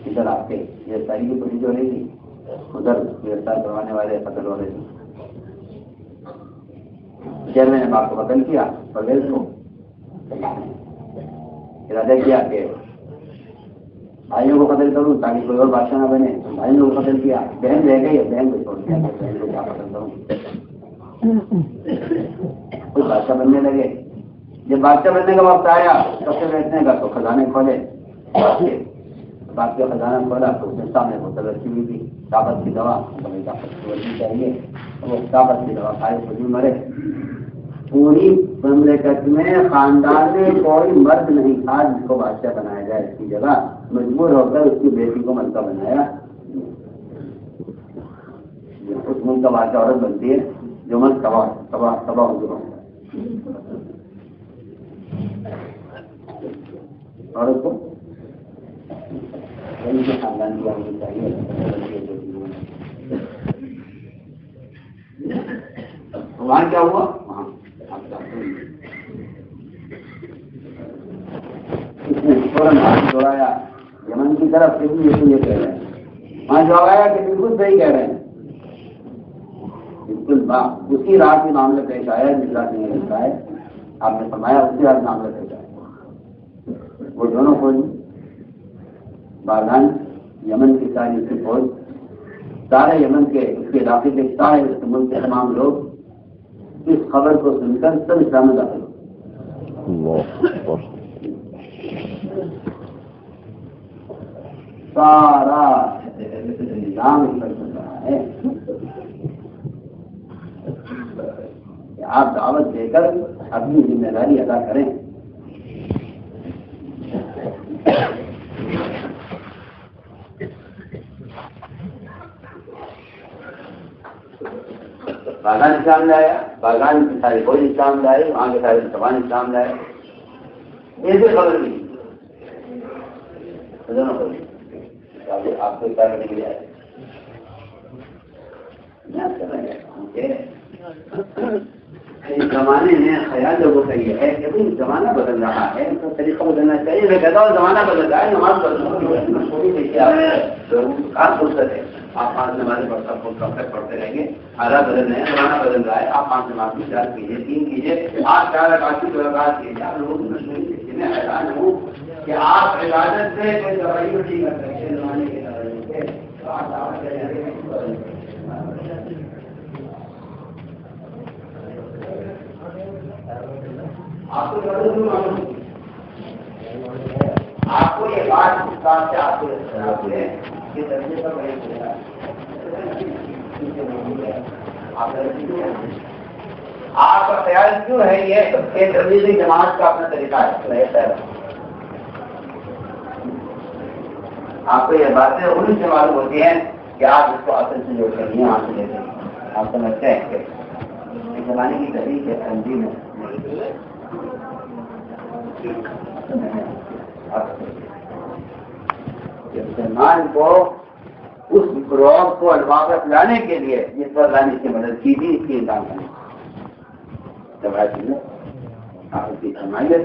ادھر آپ کے گرفتاری کی پوری جو رہی تھی ادھر گرفتار کروانے والے قتل ہو رہے تھے. شیروے نے باپ کو قتل کیا. پرویز کو ارادہ کیا کہ بھائیوں کو قتل کروں تاکہ کوئی اور بادشاہ نہ بنے. بھائیوں کو قتل کیا. بہن رہ گئی. بہن کو چھوڑ دیا. بہن کو کیا قتل کروں. کوئی بادشاہ بننے لگے. جب بادشاہ بننے کا وقت آیا سب سے بیٹھنے کا تو خزانے کھولے. باپ کے خزانہ کھولا تو اس کے سامنے بوتل رکھی ہوئی تھی. طاقت کی دوا. طاقت کی ورزی چاہیے. وہ طاقت کی دوا کھائے خود بھی مرے. پوری مملکت میں خاندان میں کوئی مرد نہیں تھا جس کو بادشاہ بنایا جائے. اس کی جگہ مجبور ہو کر اس کی بیٹی کو ملکہ بنایا. اس ملک کا بادشاہ عورت بنتی ہے جو ملک تباہ ہو چکا. عورت کو خاندان کی ہونی چاہیے. وہاں کیا ہوا؟ وہاں اس نے فوراً ہاتھ دوڑایا یمن کی طرف سے بھی. یہ کہہ رہے ہیں وہاں جو آیا کہ بالکل صحیح کہہ رہے ہیں. بالکل اسی رات میں معاملہ پیش آیا جس رات میں لگتا ہے. آپ نے فرمایا اسی رات معاملہ پیش آیا. وہ دونوں فوج باغان یمن کی ساری اس کی فوج سارے یمن کے اس کے علاقے کے سارے ملک کے تمام لوگ اس خبر کو سن کر سب اسلام میں داخل ہوئے. سارا نظام اس پر چل رہا ہے کہ آپ دعوت دے کر اپنی ذمہ داری ادا کریں. باغان اسلام لایا. باغان کی ساری فوج اسلام لائے. وہاں کے سارے مسلمان اسلام لائے. ایسے خبر نہیں آپ کو اتار کرنے کے لیے آئے. اس زمانے میں خیال لوگوں کا یہ ہے کہ زمانہ بدل رہا ہے تو طریقہ بدلنا چاہیے. میں کہتا ہوں زمانہ بدل رہا ہے. نماز بدل فرصت ہے. آپ 5 نمازیں پڑھتے رہیں گے. حالات بدل رہے ہیں. زمانہ بدل رہا ہے. آپ 5 نماز میں 4 کیجیے 3 کیجیے. آپ 4 رکعت کی 2 رکعت کیجیے. آپ لوگوں میں حیران ہوں کہ آپ عبادت سے کوئی دوائی نہیں کر سکتے. زمانے کے آپ کو یہ بات اس بات سے آپ کو کہ درجے کا بڑے آپ کا خیال کیوں ہے یہ کہ تبلیغی جماعت کا اپنا طریقہ ہے. آپ کو یہ باتیں انہیں سے معلوم ہوتی ہیں کہ آپ اس کو اصل سے جوڑ کر نہیں آپ سے لیتے ہیں. آپ سمجھتے ہیں کہ زمانے کی تحریک ہے تنظیم ہے. مسلمان کو اس گروہ کو الواقف لانے کے لیے جس پر لانے کی مدد کی تھی اس کی انتظام کرنے آپ کی حمایت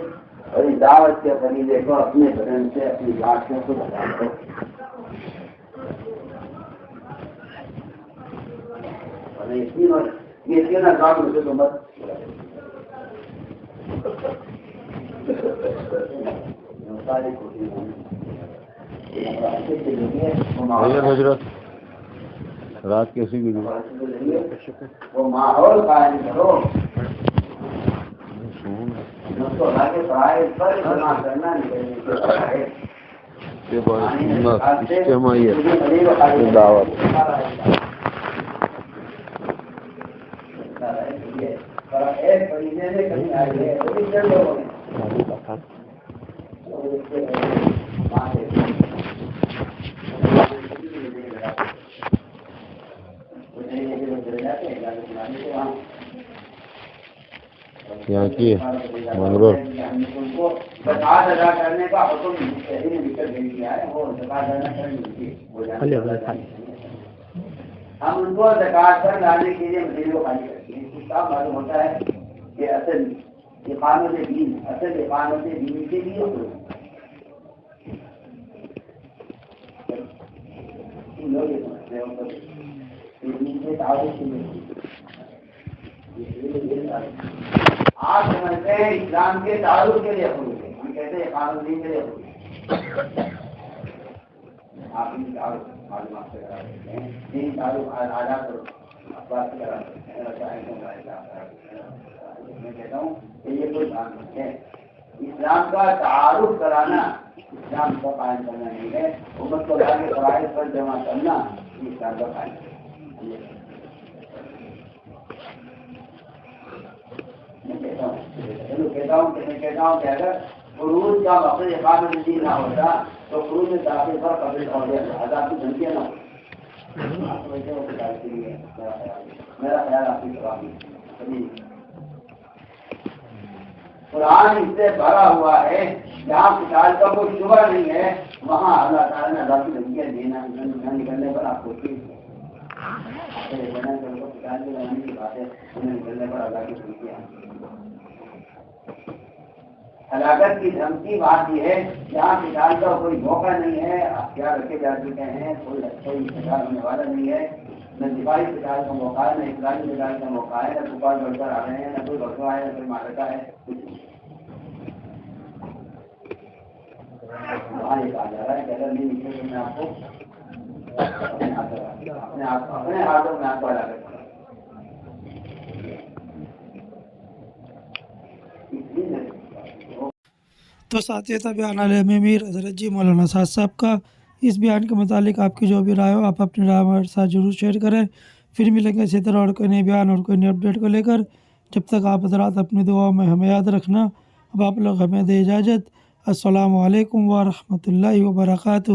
اور اس دعوت کے فریضے کو اپنے بدن سے اپنی ذات سے خود ادا کرو. یہ تین کام مجھے تو مت حضرت رات کیسی گزری؟ وہ ماحول قائم کرو دعوت یہاں کی منگرور زکات ادا کرنے کا حکم نکل دیا ہے. وہ زکات ادا کرنے ہم ان کو زکات پر لانے کے لیے مزید خالی کرتے ہیں. اس کا معلوم ہوتا ہے کہ اصل اقامت دین کے لیے آپ سمجھتے ہیں اسلام کے تعارف کے لیے خود ہم کہتے ہیں قانون دین کے لیے خود آپ ان تعارف معلومات سے کرا سکتے ہیں. دین تعارف آزاد کرو اخبار سے کرا سکتے ہیں. میں کہتا ہوں کہ یہ کوئی بات نہیں ہے. اسلام کا تعارف کرانا اسلام کا قائم کرنا نہیں ہے. امت کو لا کے فرائض پر جمع کرنا اسلام کا قائم کرنا. میں کہتا ہوں کہ اگر خروج کا مقصد اقامت دین نہ ہوتا تو خروج داخل پر قبل اور آزاد کی دھمکیاں نہ ہوتی. میرا خیال آپ کی جوابی قرآن اس سے بھرا ہوا ہے. جہاں قتال کا کوئی شبہ نہیں ہے وہاں اللہ تعالیٰ نے آزاد کی دھمکیاں دینا نہ نکلنے پر آپ کو نکلنے پر آزاد کی دھمکیاں. ہلاکت کی دھمکی بات یہ ہے جہاں قتال کا کوئی موقع نہیں ہے. ہتھیار رکھے جا چکے ہیں. کوئی قتال ہونے والا نہیں ہے. نہ دفاعی قتال کا موقع ہے نہ اسلامی قتال کا موقع ہے. نہ کفار بڑھ کر آ رہے ہیں. نہ کوئی بھگوا ہے نہ کوئی معرکہ ہے. کچھ نہیں. وہاں یہ کہا جا رہا ہے کہ اگر نہیں نکلے تو میں آپ کو اپنے ہاتھوں میں آپ کو ہلاکت کروں. تو ساتھی تھا بیان علیہ میر حضرت جی مولانا سعد صاحب کا. اس بیان کے متعلق آپ کی جو بھی رائے ہو آپ اپنی رائے ہمارے ساتھ ضرور شیئر کریں. پھر ملیں گے اسی طرح اور کوئی نئے بیان اور کوئی نئے اپڈیٹ کو لے کر. جب تک آپ حضرات اپنی دعاؤں میں ہمیں یاد رکھنا. اب آپ لوگ ہمیں دے اجازت. السلام علیکم ورحمۃ اللہ وبرکاتہ.